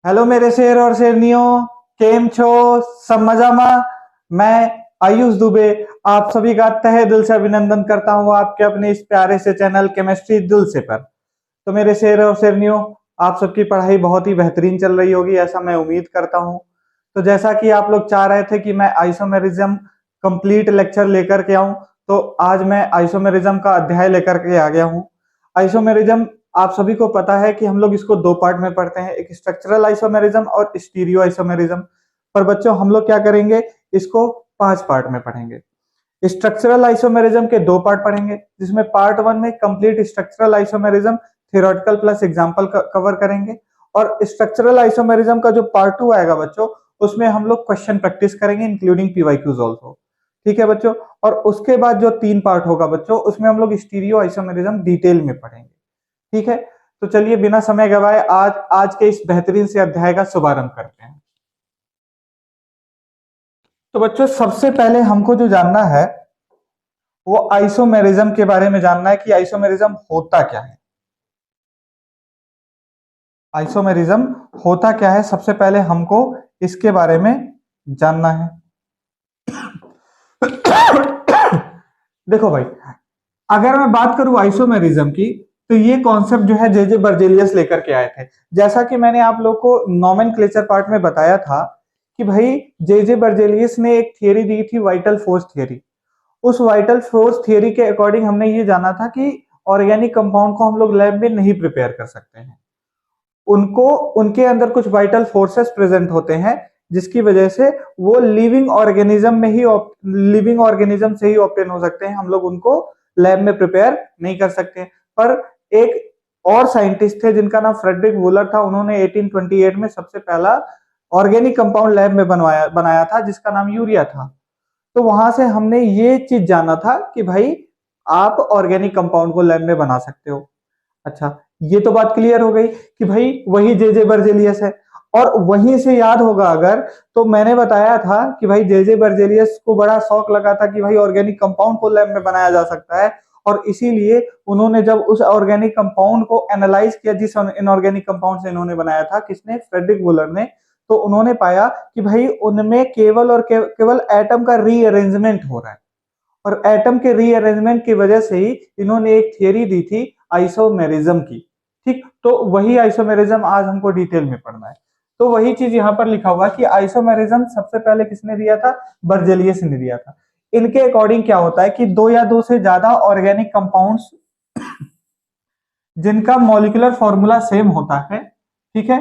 Hello मेरे शेर और शेरनियों, केम छो? सब मजा में। मैं आयुष दुबे आप सभी का तहे दिल से अभिनंदन करता हूँ आपके अपने इस प्यारे से चैनल केमिस्ट्री दिल से पर। तो मेरे शेर और शेरनियों, आप सबकी पढ़ाई बहुत ही बेहतरीन चल रही होगी, ऐसा मैं उम्मीद करता हूँ। तो जैसा कि आप लोग चाह रहे थे कि मैं आइसोमेरिज्म कंप्लीट लेक्चर लेकर के आऊं, तो आज मैं आइसोमेरिज्म का अध्याय लेकर के आ गया हूं। आइसोमेरिज्म आप सभी को पता है कि हम लोग इसको दो पार्ट में पढ़ते हैं, एक स्ट्रक्चरल आइसोमेरिज्म और स्टीरियो आइसोमेरिज्म। पर बच्चों हम लोग क्या करेंगे, इसको 5 पार्ट में पढ़ेंगे। स्ट्रक्चरल आइसोमेरिज्म के 2 पार्ट पढ़ेंगे, जिसमें पार्ट 1 में complete structural isomerism theoretical plus example cover करेंगे, और स्ट्रक्चरल आइसोमेरिज्म का जो पार्ट 2 आएगा बच्चों, उसमें हम लोग क्वेश्चन प्रैक्टिस करेंगे इंक्लूडिंग पीवाईक्यूज आल्सो। ठीक है बच्चों। और उसके बाद जो 3 पार्ट होगा बच्चों, उसमें हम लोग स्टीरियो आइसोमेरिज्म डिटेल में पढ़ेंगे। ठीक है। तो चलिए बिना समय गवाए आज के इस बेहतरीन से अध्याय का शुभारंभ करते हैं। तो बच्चों सबसे पहले हमको जो जानना है वो आइसोमेरिज्म के बारे में जानना है कि आइसोमेरिज्म होता क्या है। आइसोमेरिज्म होता क्या है, सबसे पहले हमको इसके बारे में जानना है। देखो भाई, अगर मैं बात करूं आइसोमेरिज्म की, तो ये कॉन्सेप्ट जो है जे बर्जेलियस लेकर के आए थे। जैसा कि मैंने आप लोग को नोमेनक्लेचर पार्ट में बताया था कि भाई जे बर्जेलियस ने एक थियरी दी थी, वाइटल फोर्स थियरी। उस वाइटल फोर्स थियरी के अकॉर्डिंग हमने ये जाना था कि ऑर्गेनिक कंपाउंड को हम लोग लैब में नहीं प्रिपेयर कर सकते हैं। उनको उनके अंदर कुछ वाइटल फोर्सेस प्रेजेंट होते हैं, जिसकी वजह से वो लिविंग ऑर्गेनिज्म से ही ऑब्टेन हो सकते हैं। हम लोग उनको लैब में प्रिपेयर नहीं कर सकते। पर एक और साइंटिस्ट थे जिनका नाम फ्रेडरिक वूलर था, उन्होंने 1828 में सबसे पहला ऑर्गेनिक कंपाउंड लैब में बनाया था, जिसका नाम यूरिया था। तो वहां से हमने ये चीज जाना था कि भाई आप ऑर्गेनिक कंपाउंड को लैब में बना सकते हो। अच्छा, ये तो बात क्लियर हो गई कि भाई वही जे बर्जेलियस है। और वहीं से याद होगा अगर, तो मैंने बताया था कि भाई जे बर्जेलियस को बड़ा शौक लगा था कि भाई ऑर्गेनिक कंपाउंड को लैब में बनाया जा सकता है। और इसीलिए उन्होंने जब उस ऑर्गेनिक कंपाउंड को एनालाइज किया, जिस इनऑर्गेनिक कंपाउंड से इन्होंने बनाया था, किसने, फ्रेडरिक वूलर ने, तो उन्होंने पाया कि भाई उनमें केवल और केवल एटम का रीअरेंजमेंट हो रहा है। और एटम के रीअरेंजमेंट की वजह से ही इन्होंने एक थियरी दी थी आइसोमेरिज्म की। ठीक, तो वही आइसोमेरिज्म आज हमको डिटेल में पढ़ना है। तो वही चीज यहाँ पर लिखा हुआ कि आइसोमेरिज्म सबसे पहले किसने दिया था, बर्जेलियस ने दिया था। इनके अकॉर्डिंग क्या होता है कि दो या दो से ज्यादा ऑर्गेनिक कंपाउंड्स जिनका मॉलिक्यूलर फॉर्मूला सेम होता है, ठीक है,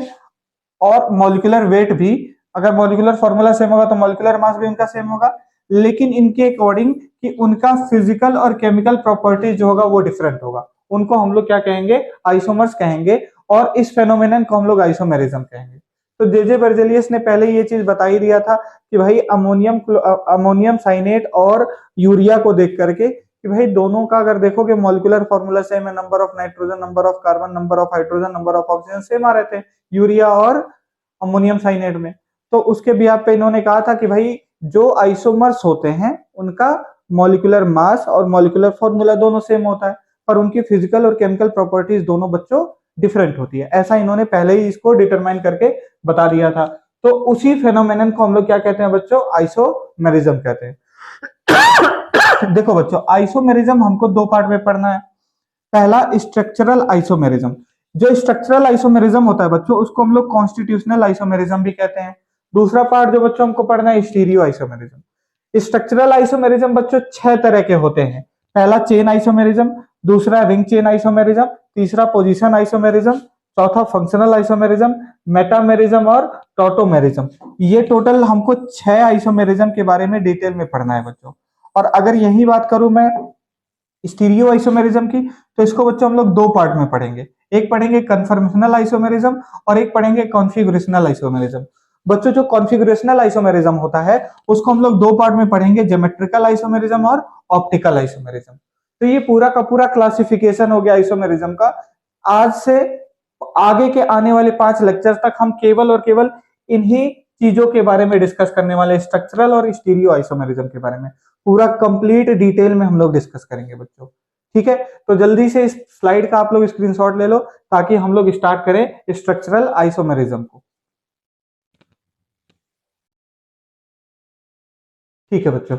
और मॉलिक्यूलर वेट भी, अगर मॉलिक्यूलर फॉर्मूला सेम होगा तो मॉलिक्यूलर मास भी उनका सेम होगा, लेकिन इनके अकॉर्डिंग कि उनका फिजिकल और केमिकल प्रॉपर्टीज जो होगा वो डिफरेंट होगा, उनको हम लोग क्या कहेंगे, आइसोमर्स कहेंगे। और इस फेनोमेनन को हम लोग आइसोमेरिज्म कहेंगे। तो जे बर्जेलियस ने पहले ये चीज बता ही दिया था कि भाई अमोनियम साइनेट और यूरिया को देख करके कि भाई दोनों का अगर देखोगे मॉलिक्यूलर फॉर्मूला सेम है, number of nitrogen, number of carbon, number of hydrogen, number of oxygen same आ रहे थे यूरिया और अमोनियम साइनेट में। तो उसके बिहाफ पे इन्होंने कहा था कि भाई जो आइसोमर्स होते हैं उनका मॉलिक्यूलर मास और मॉलिक्यूलर फॉर्मूला दोनों सेम होता है, पर उनकी फिजिकल और केमिकल प्रॉपर्टीज दोनों बच्चों डिफरेंट होती है। ऐसा इन्होंने पहले ही इसको डिटरमाइन करके बता दिया था। तो उसी फेनोमेनन को हम लोग क्या कहते हैं बच्चों, आइसोमेरिज्म कहते हैं। देखो बच्चों, आइसोमेरिज्म हमको 2 पार्ट में पढ़ना है। पहला स्ट्रक्चरल आइसोमेरिज्म। जो स्ट्रक्चरल आइसोमेरिज्म होता है बच्चों, उसको हम लोग कॉन्स्टिट्यूशनल आइसोमेरिज्म भी कहते हैं। दूसरा पार्ट जो बच्चों हमको पढ़ना है, स्टीरियो आइसोमेरिज्म। स्ट्रक्चरल आइसोमेरिज्म बच्चों 6 तरह के होते हैं। पहला चेन आइसोमेरिज्म, दूसरा रिंग चेन आइसोमेरिज्म, तीसरा पोजीशन आइसोमेरिज्म, चौथा फंक्शनल आइसोमेरिज्म, मेटामेरिज्म और टोटोमेरिज्म। ये टोटल हमको 6 आइसोमेरिज्म के बारे में डिटेल में पढ़ना है बच्चों। और अगर यही बात करूं मैं स्टीरियो आइसोमेरिज्म की, तो इसको बच्चों हम लोग 2 पार्ट में पढ़ेंगे। एक पढ़ेंगे कन्फर्मेशनल आइसोमेरिज्म और एक पढ़ेंगे कॉन्फिगरेशनल आइसोमेरिज्म। बच्चों जो कॉन्फिगरेशनल आइसोमेरिज्म होता है उसको हम लोग 2 पार्ट में पढ़ेंगे, ज्योमेट्रिकल आइसोमेरिज्म और ऑप्टिकल आइसोमेरिज्म। तो ये पूरा का पूरा क्लासिफिकेशन हो गया आइसोमेरिज्म का। आज से आगे के आने वाले 5 लेक्चर तक हम केवल और केवल इन्हीं चीजों के बारे में डिस्कस करने वाले, स्ट्रक्चरल और स्टीरियो आइसोमेरिज्म के बारे में पूरा कंप्लीट डिटेल में हम लोग डिस्कस करेंगे बच्चों। ठीक है, तो जल्दी से इस स्लाइड का आप लोग स्क्रीनशॉट ले लो ताकि हम लोग स्टार्ट करें स्ट्रक्चरल आइसोमेरिज्म को। ठीक है बच्चों।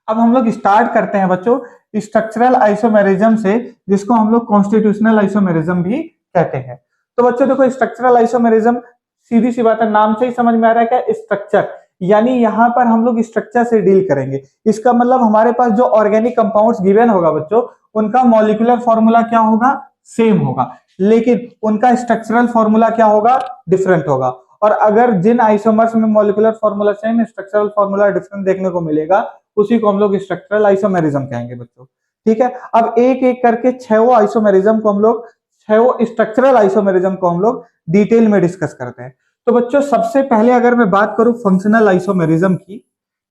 अब हम लोग स्टार्ट करते हैं बच्चों स्ट्रक्चरल आइसोमेरिज्म से, जिसको हम लोग कॉन्स्टिट्यूशनल आइसोमेरिज्म भी कहते हैं। तो बच्चों देखो, स्ट्रक्चरल आइसोमेरिज्म सीधी सी बात है, नाम से ही समझ में आ रहा है क्या, स्ट्रक्चर, यानी यहाँ पर हम लोग स्ट्रक्चर से डील करेंगे। इसका मतलब हमारे पास जो ऑर्गेनिक कंपाउंड्स गिवन होगा बच्चों, उनका मॉलिक्यूलर फॉर्मूला क्या होगा, सेम होगा, लेकिन उनका स्ट्रक्चरल फॉर्मूला क्या होगा, डिफरेंट होगा। और अगर जिन आइसोमर्स में molecular formula same, structural formula different देखने को मिलेगा, उसी को हम लोग स्ट्रक्चरल आइसोमेरिज्म कहेंगे बच्चों। ठीक है, अब एक एक करके छह आइसोमेरिज्म को हम लोग, छह स्ट्रक्चरल आइसोमेरिज्म को हम लोग डिटेल में डिस्कस करते हैं। तो बच्चों सबसे पहले अगर मैं बात करूं फंक्शनल आइसोमेरिज्म की,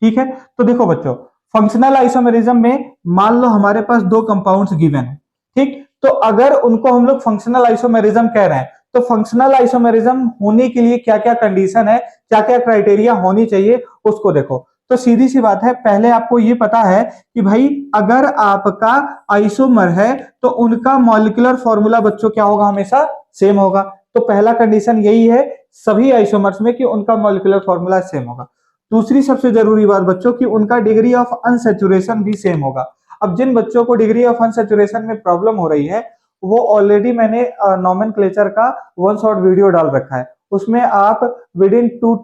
ठीक है, तो देखो बच्चों, फंक्शनल आइसोमेरिज्म में मान लो हमारे पास दो कंपाउंड्स गिवन है, ठीक, तो अगर उनको हम लोग फंक्शनल आइसोमेरिज्म कह रहे हैं, तो फंक्शनल आइसोमेरिज्म होने के लिए क्या क्या कंडीशन है, क्या क्या क्राइटेरिया होनी चाहिए, उसको देखो। तो सीधी सी बात है, पहले आपको ये पता है कि भाई अगर आपका आइसोमर है तो उनका मॉलिक्यूलर फॉर्मूला बच्चों क्या होगा, हमेशा सेम होगा। तो पहला कंडीशन यही है सभी आइसोमर्स में कि उनका मॉलिक्यूलर फॉर्मूला सेम होगा। दूसरी सबसे जरूरी बात बच्चों कि उनका डिग्री ऑफ अनसैचुरेशन भी सेम होगा। अब जिन बच्चों को डिग्री ऑफ अनसैचुरेशन में प्रॉब्लम हो रही है, वो ऑलरेडी मैंने नोमेनक्लेचर का वन शॉट वीडियो डाल रखा है, उसमें आप विद इन 2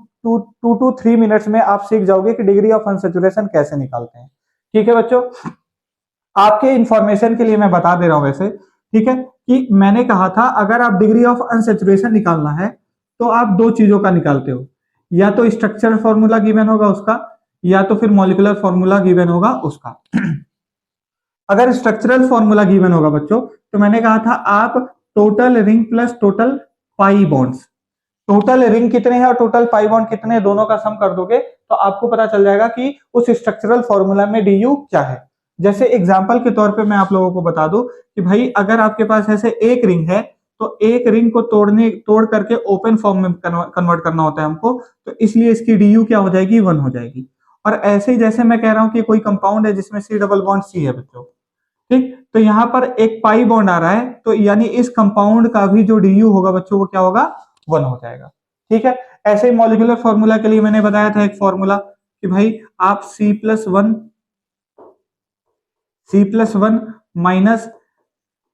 to 3 मिनट्स में आप सीख जाओगे कि डिग्री ऑफ अनसैचुरेशन कैसे निकालते हैं। ठीक है बच्चों, आपके इंफॉर्मेशन के लिए मैं बता दे रहा हूं वैसे, ठीक है, कि मैंने कहा था अगर आप डिग्री ऑफ अनसैचुरेशन निकालना है तो आप दो चीजों का निकालते हो, या तो स्ट्रक्चरल फॉर्मूला गिवन होगा उसका, या तो फिर मॉलिक्यूलर फॉर्मूला गिवन होगा उसका। अगर स्ट्रक्चरल फॉर्मूला गिवन होगा बच्चों, तो मैंने कहा था आप total ring plus total pi bonds, total ring कितने हैं और टोटल पाई बॉन्ड कितने हैं, दोनों का सम कर दोगे तो आपको पता चल जाएगा कि उस स्ट्रक्चरल फॉर्मूला में डी क्या है। जैसे एग्जांपल के तौर पे मैं आप लोगों को बता दूं कि भाई अगर आपके पास ऐसे एक रिंग है, तो एक रिंग को तोड़ करके ओपन फॉर्म में कन्वर्ट करना होता है हमको, तो इसलिए इसकी डी क्या हो जाएगी, 1 हो जाएगी। और ऐसे ही जैसे मैं कह रहा हूं कि कोई कंपाउंड है जिसमें C डबल बॉन्ड C है बच्चों, ठीक, तो यहाँ पर एक पाई बॉन्ड आ रहा है, तो यानी इस कंपाउंड का भी जो डी होगा बच्चों वो क्या होगा, 1 हो जाएगा। ठीक है, ऐसे ही मॉलिक्यूलर फॉर्मूला के लिए मैंने बताया था एक फॉर्मूला कि भाई आप C+1 माइनस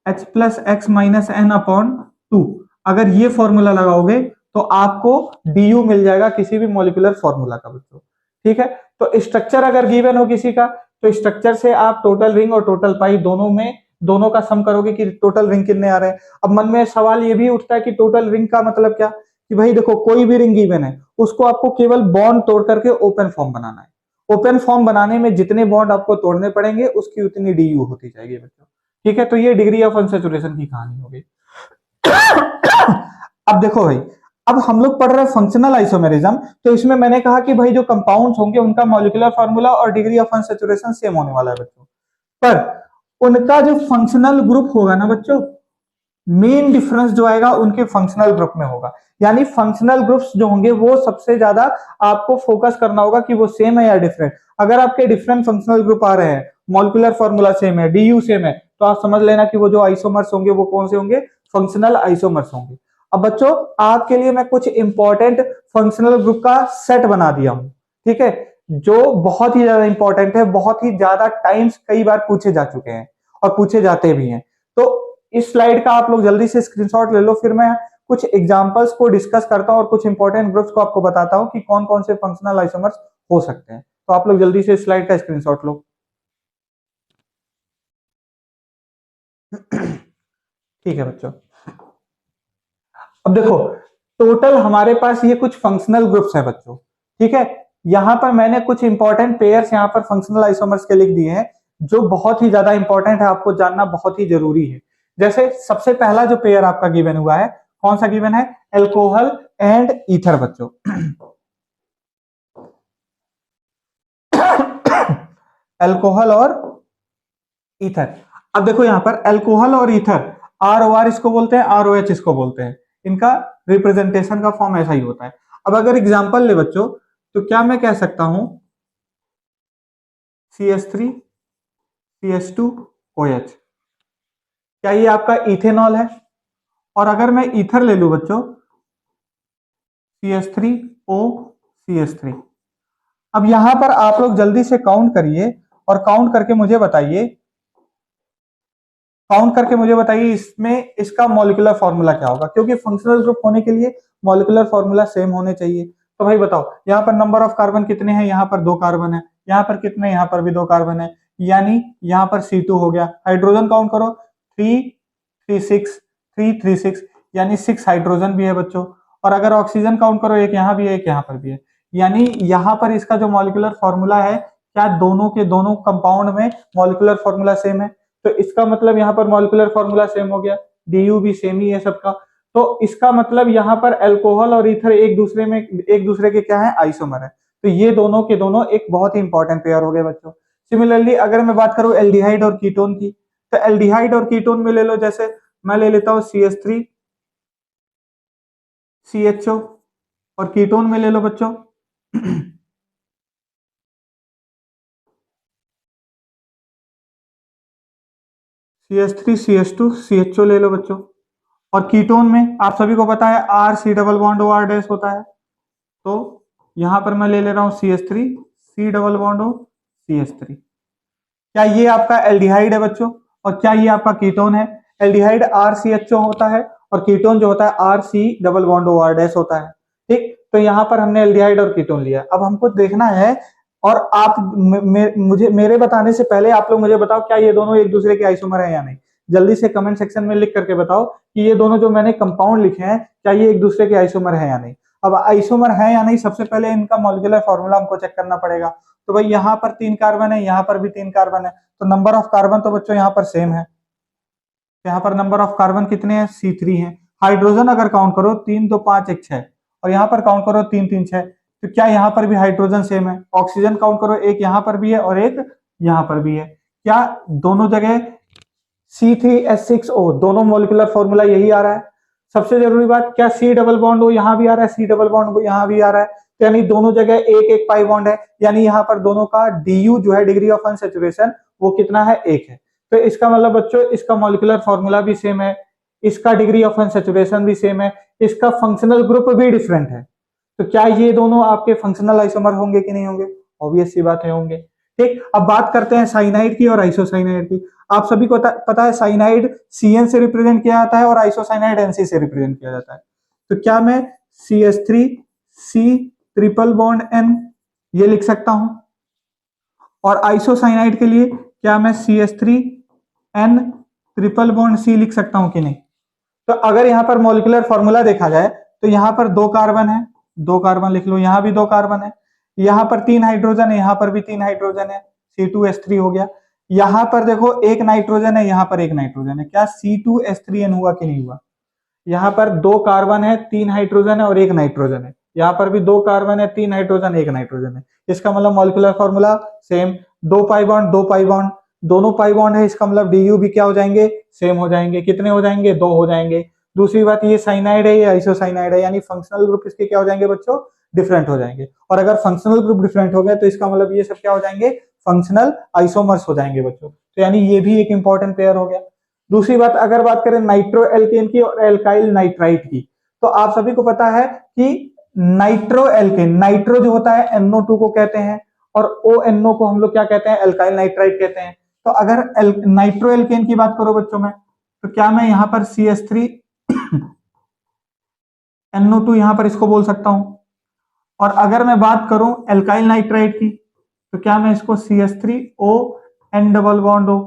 H+X-N/2, अगर ये फॉर्मूला लगाओगे तो आपको डी मिल जाएगा किसी भी मॉलिक्यूलर फॉर्मूला का बच्चों। ठीक है, तो स्ट्रक्चर अगर गिवन हो किसी का, तो स्ट्रक्चर से आप टोटल रिंग और टोटल पाई दोनों का सम करोगे कि टोटल रिंग कितने आ रहे हैं। अब मन में सवाल ये भी उठता है कि टोटल रिंग का मतलब क्या, कि भाई देखो कोई भी रिंग गिवन है उसको आपको केवल बॉन्ड तोड़ करके ओपन फॉर्म बनाना है। ओपन फॉर्म बनाने में जितने बॉन्ड आपको तोड़ने पड़ेंगे उसकी उतनी डी होती जाएगी बच्चों। ठीक है, तो ये डिग्री ऑफ अनसैचुरेशन की कहानी हो गई। अब देखो भाई, अब हम लोग पढ़ रहे हैं फंक्शनल आइसोमेरिज्म, तो इसमें मैंने कहा कि भाई जो कंपाउंड्स होंगे उनका मॉलिक्यूलर फार्मूला और डिग्री ऑफ अनसैचुरेशन सेम होने वाला है बच्चों, पर उनका जो फंक्शनल ग्रुप होगा ना बच्चों, मेन डिफरेंस जो आएगा उनके फंक्शनल ग्रुप में होगा। यानी फंक्शनल ग्रुप्स जो होंगे वो सबसे ज्यादा आपको फोकस करना होगा कि वो सेम है या डिफरेंट। अगर आपके डिफरेंट फंक्शनल ग्रुप आ रहे हैं, मॉलिक्यूलर फॉर्मूला सेम है, डी सेम है, तो आप समझ लेना कि वो जो आइसोमर्स होंगे वो कौन से होंगे, फंक्शनल आइसोमर्स होंगे। अब बच्चों आपके लिए मैं कुछ इंपॉर्टेंट फंक्शनल ग्रुप का सेट बना दिया हूं, ठीक है, जो बहुत ही ज्यादा इंपॉर्टेंट है, बहुत ही ज्यादा टाइम्स कई बार पूछे जा चुके हैं और पूछे जाते भी हैं। तो इस स्लाइड का आप लोग जल्दी से स्क्रीनशॉट ले लो, फिर मैं कुछ एग्जांपल्स को डिस्कस करता हूं और कुछ इंपॉर्टेंट ग्रुप्स को आपको बताता हूं कि कौन कौन से फंक्शनल आइसोमर्स हो सकते हैं। तो आप लोग जल्दी से स्लाइड का स्क्रीनशॉट लो। ठीक है बच्चों, अब देखो टोटल हमारे पास ये कुछ फंक्शनल ग्रुप्स हैं बच्चों। ठीक है, यहां पर मैंने कुछ इंपॉर्टेंट पेयर्स यहां पर फंक्शनल आइसोमर्स के लिख दिए हैं, जो बहुत ही ज्यादा इंपॉर्टेंट है, आपको जानना बहुत ही जरूरी है। जैसे सबसे पहला जो पेयर आपका गिवन हुआ है, कौन सा गिवन है, एल्कोहल एंड ईथर बच्चों। एल्कोहल और ईथर। अब देखो यहां पर एल्कोहल और ईथर, ROR इसको बोलते हैं, ROH इसको बोलते हैं, इनका रिप्रेजेंटेशन का फॉर्म ऐसा ही होता है। अब अगर एग्जांपल ले बच्चों, तो क्या मैं कह सकता हूं CH3 CH2OH, क्या ये आपका इथेनॉल है। और अगर मैं ईथर ले लू बच्चों, CH3O CH3। अब यहां पर आप लोग जल्दी से काउंट करिए और काउंट करके मुझे बताइए, इसमें इसका मॉलिक्यूलर फॉर्मूला क्या होगा, क्योंकि फंक्शनल ग्रुप होने के लिए मॉलिक्यूलर फॉर्मूला सेम होने चाहिए। तो भाई बताओ, यहाँ पर नंबर ऑफ कार्बन कितने हैं, यहाँ पर 2 कार्बन है, यहाँ पर कितने, यहाँ पर भी 2 कार्बन है, यानी यहाँ पर C2 हो गया। हाइड्रोजन काउंट करो, 3 3 6 यानी 6 हाइड्रोजन भी है बच्चों। और अगर ऑक्सीजन काउंट करो, एक यहाँ भी है, एक यहाँ पर भी है, यानी यहाँ पर इसका जो मॉलिक्यूलर फॉर्मूला है, क्या दोनों के दोनों कंपाउंड में मॉलिक्यूलर फॉर्मूला सेम है? तो इसका मतलब यहाँ पर मॉलिक्यूलर फॉर्मूला सेम हो गया, DU भी सेम ही है सबका। तो इसका मतलब यहाँ पर अल्कोहल और ईथर एक दूसरे के क्या है, आइसोमर है। तो ये दोनों के दोनों एक बहुत ही इंपॉर्टेंट पेयर हो गए बच्चों। सिमिलरली अगर मैं बात करूं एल्डिहाइड और कीटोन की, तो एल्डिहाइड और कीटोन में ले लो, जैसे मैं ले लेता हूं CH3 CHO, और कीटोन में ले लो बच्चों CH3 CH2 CHO ले लो बच्चों। और कीटोन में आप सभी को पता है RC double bond OR dash होता है। तो यहां पर मैं ले ले रहा हूं CH3 C double bond O CH3। क्या ये आपका एल्डिहाइड है बच्चों, और क्या ये आपका कीटोन है? एल्डिहाइड RCHO होता है और कीटोन जो होता है RC double bond OR dash होता है। ठीक, तो यहाँ पर हमने एल्डिहाइड और कीटोन लिया। अब हमको देखना है, और आप मुझे मेरे बताने से पहले आप लोग मुझे बताओ, क्या ये दोनों एक दूसरे के आइसोमर है या नहीं? जल्दी से कमेंट सेक्शन में लिख करके बताओ कि ये दोनों जो मैंने कंपाउंड लिखे हैं, क्या ये एक दूसरे के आइसोमर है या नहीं। अब आइसोमर है या नहीं, सबसे पहले इनका मॉलिक्यूलर फॉर्मूला हमको चेक करना पड़ेगा। तो भाई यहाँ पर 3 कार्बन है, यहाँ पर भी 3 कार्बन है, तो नंबर ऑफ कार्बन तो बच्चों यहाँ पर सेम है। यहाँ पर नंबर ऑफ कार्बन कितने हैं, C3 है। हाइड्रोजन अगर काउंट करो, 3 2 5 1 6, और यहाँ पर काउंट करो 3 3 6, तो क्या यहाँ पर भी हाइड्रोजन सेम है? ऑक्सीजन काउंट करो, एक यहाँ पर भी है और एक यहाँ पर भी है, क्या दोनों जगह C3H6O, दोनों मॉलिक्यूलर फॉर्मूला यही आ रहा है। सबसे जरूरी बात, क्या C डबल बॉन्ड O यहाँ भी आ रहा है, C डबल बॉन्ड O यहाँ भी आ रहा है, तो यानी दोनों जगह एक एक पाई बॉन्ड है, यानी यहाँ पर दोनों का DU जो है, डिग्री ऑफ अनसैचुरेशन, वो कितना है, 1 है। तो इसका मतलब बच्चों, इसका मॉलिक्यूलर फॉर्मूला भी सेम है, इसका डिग्री ऑफ अनसैचुरेशन भी सेम है, इसका फंक्शनल ग्रुप भी डिफरेंट है। तो क्या ये दोनों आपके फंक्शनल आइसोमर होंगे कि नहीं होंगे? ऑब्वियस सी बात है, होंगे। ठीक, अब बात करते हैं साइनाइड की और आइसोसाइनाइड की। आप सभी को पता है साइनाइड CN से रिप्रेजेंट किया जाता है और आइसोसाइनाइड NC से रिप्रेजेंट किया जाता है। तो क्या मैं CH3 C triple bond N ये लिख सकता हूं, और आइसोसाइनाइड के लिए क्या मैं CH3 N triple bond C लिख सकता हूं कि नहीं? तो अगर यहाँ पर मॉलिक्यूलर फॉर्मूला देखा जाए, तो यहाँ पर 2 कार्बन है, 2 कार्बन लिख लो, यहाँ भी 2 कार्बन है, यहाँ पर 3 हाइड्रोजन है, यहाँ पर भी 3 हाइड्रोजन है, C2H3 हो गया। यहाँ पर देखो 1 नाइट्रोजन है, यहाँ पर 1 नाइट्रोजन है, क्या C2H3N हुआ कि नहीं हुआ? यहाँ पर 2 कार्बन है, 3 हाइड्रोजन है और 1 नाइट्रोजन है, यहाँ पर भी 2 कार्बन है, 3 हाइड्रोजन 1 नाइट्रोजन है। इसका मतलब molecular formula same, 2 pi bond 2 pi bond, दोनों पाई बॉन्ड है, इसका मतलब DU भी क्या हो जाएंगे, सेम हो जाएंगे। कितने हो जाएंगे, 2 हो जाएंगे। दूसरी बात, ये साइनाइड है, ये आइसोसाइनाइड है, यानी फंक्शनल ग्रुप इसके क्या हो जाएंगे बच्चों, डिफरेंट हो जाएंगे। और अगर फंक्शनल ग्रुप डिफरेंट हो गए, तो इसका मतलब ये सब क्या हो जाएंगे, फंक्शनल आइसोमर्स हो जाएंगे बच्चों। तो यानी ये भी एक इंपॉर्टेंट पेयर हो गया। दूसरी बात, अगर बात करें नाइट्रो एल्केन की और एल्काइल नाइट्राइट की, तो आप सभी को पता है कि नाइट्रो एल्केन, नाइट्रो जो होता है NO2 को कहते हैं, और ONO को हम लोग क्या कहते हैं, एल्काइल नाइट्राइट कहते हैं। तो अगर नाइट्रो एल्केन की बात करो बच्चों में, तो क्या मैं यहाँ पर CH3 NO2 यहां पर इसको बोल सकता हूं। और अगर मैं बात करूं एल्काइल नाइट्राइट की, तो क्या मैं इसको CH3O N double bond O,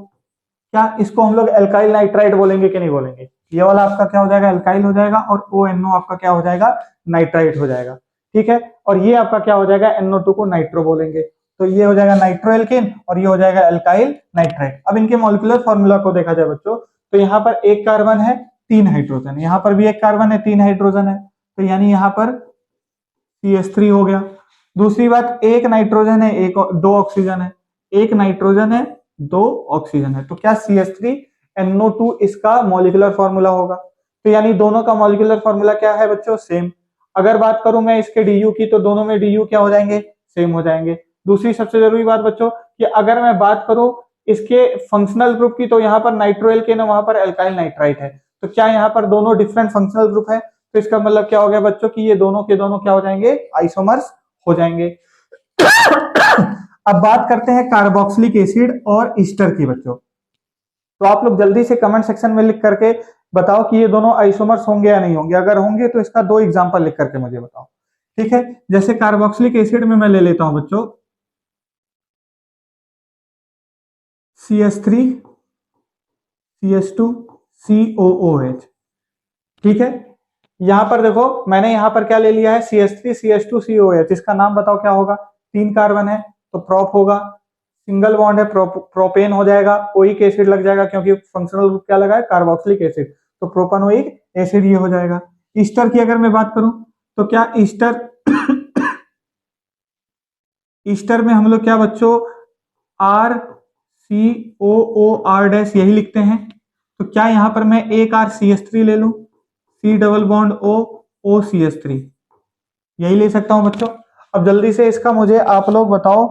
क्या इसको हम लोग एल्काइल नाइट्राइट बोलेंगे कि नहीं बोलेंगे? ये वाला आपका क्या हो जाएगा, एल्काइल हो जाएगा, और ONO आपका क्या हो जाएगा, नाइट्राइट हो जाएगा। ठीक है, और ये आपका क्या हो जाएगा, NO2 को नाइट्रो बोलेंगे। तो ये हो जाएगा नाइट्रो एल्केन और ये हो जाएगा एल्काइल नाइट्राइट। अब इनके मॉलिक्यूलर फॉर्मूला को देखा जाए बच्चों, तो यहाँ पर 1 कार्बन है, 3 हाइड्रोजन, यहाँ पर भी 1 कार्बन है, 3 हाइड्रोजन है, तो यानी यहाँ पर CH3 हो गया। दूसरी बात, 1 नाइट्रोजन है, 2 ऑक्सीजन है, 1 नाइट्रोजन है, 2 ऑक्सीजन है, तो क्या CH3NO2 इसका मॉलिक्यूलर फॉर्मूला होगा। तो यानी दोनों का मॉलिक्यूलर फॉर्मूला क्या है बच्चों, सेम। अगर बात करूं मैं इसके DU की, तो दोनों में DU क्या हो जाएंगे, सेम हो जाएंगे। दूसरी सबसे जरूरी बात बच्चों, कि अगर मैं बात करूं इसके फंक्शनल ग्रुप की, तो यहाँ पर नाइट्रो एल्केन है, वहां पर एल्काइल नाइट्राइट है, तो क्या यहाँ पर दोनों डिफरेंट फंक्शनल ग्रुप है। तो इसका मतलब क्या हो गया बच्चों, कि ये दोनों के दोनों क्या हो जाएंगे, आइसोमर्स हो जाएंगे। अब बात करते हैं कार्बोक्सिलिक एसिड और ईस्टर की बच्चों। तो आप लोग जल्दी से कमेंट सेक्शन में लिख करके बताओ कि ये दोनों आइसोमर्स होंगे या नहीं होंगे। अगर होंगे तो इसका 2 एग्जांपल लिख करके मुझे बताओ। ठीक है, जैसे कार्बोक्सिलिक एसिड में मैं ले लेता हूं बच्चों CH3 CH2 COOH। ठीक है, यहां पर देखो मैंने यहां पर क्या ले लिया है, CH3 CH2 COOH। इसका नाम बताओ क्या होगा? 3 कार्बन है तो प्रोप होगा, सिंगल बॉन्ड है प्रोपेन हो जाएगा, ओइक एसिड लग जाएगा क्योंकि फंक्शनल ग्रुप क्या लगा है, कार्बोक्सिलिक एसिड, तो प्रोपानोइक एसिड ये हो जाएगा। ईस्टर की अगर मैं बात करूं तो क्या ईस्टर ईस्टर में हम लोग क्या बच्चों RCOOR यही लिखते हैं। तो क्या यहां पर मैं एक CH3 ले लूं, C डबल बॉन्ड OCH3 यही ले सकता हूं बच्चों। अब जल्दी से इसका मुझे आप लोग बताओ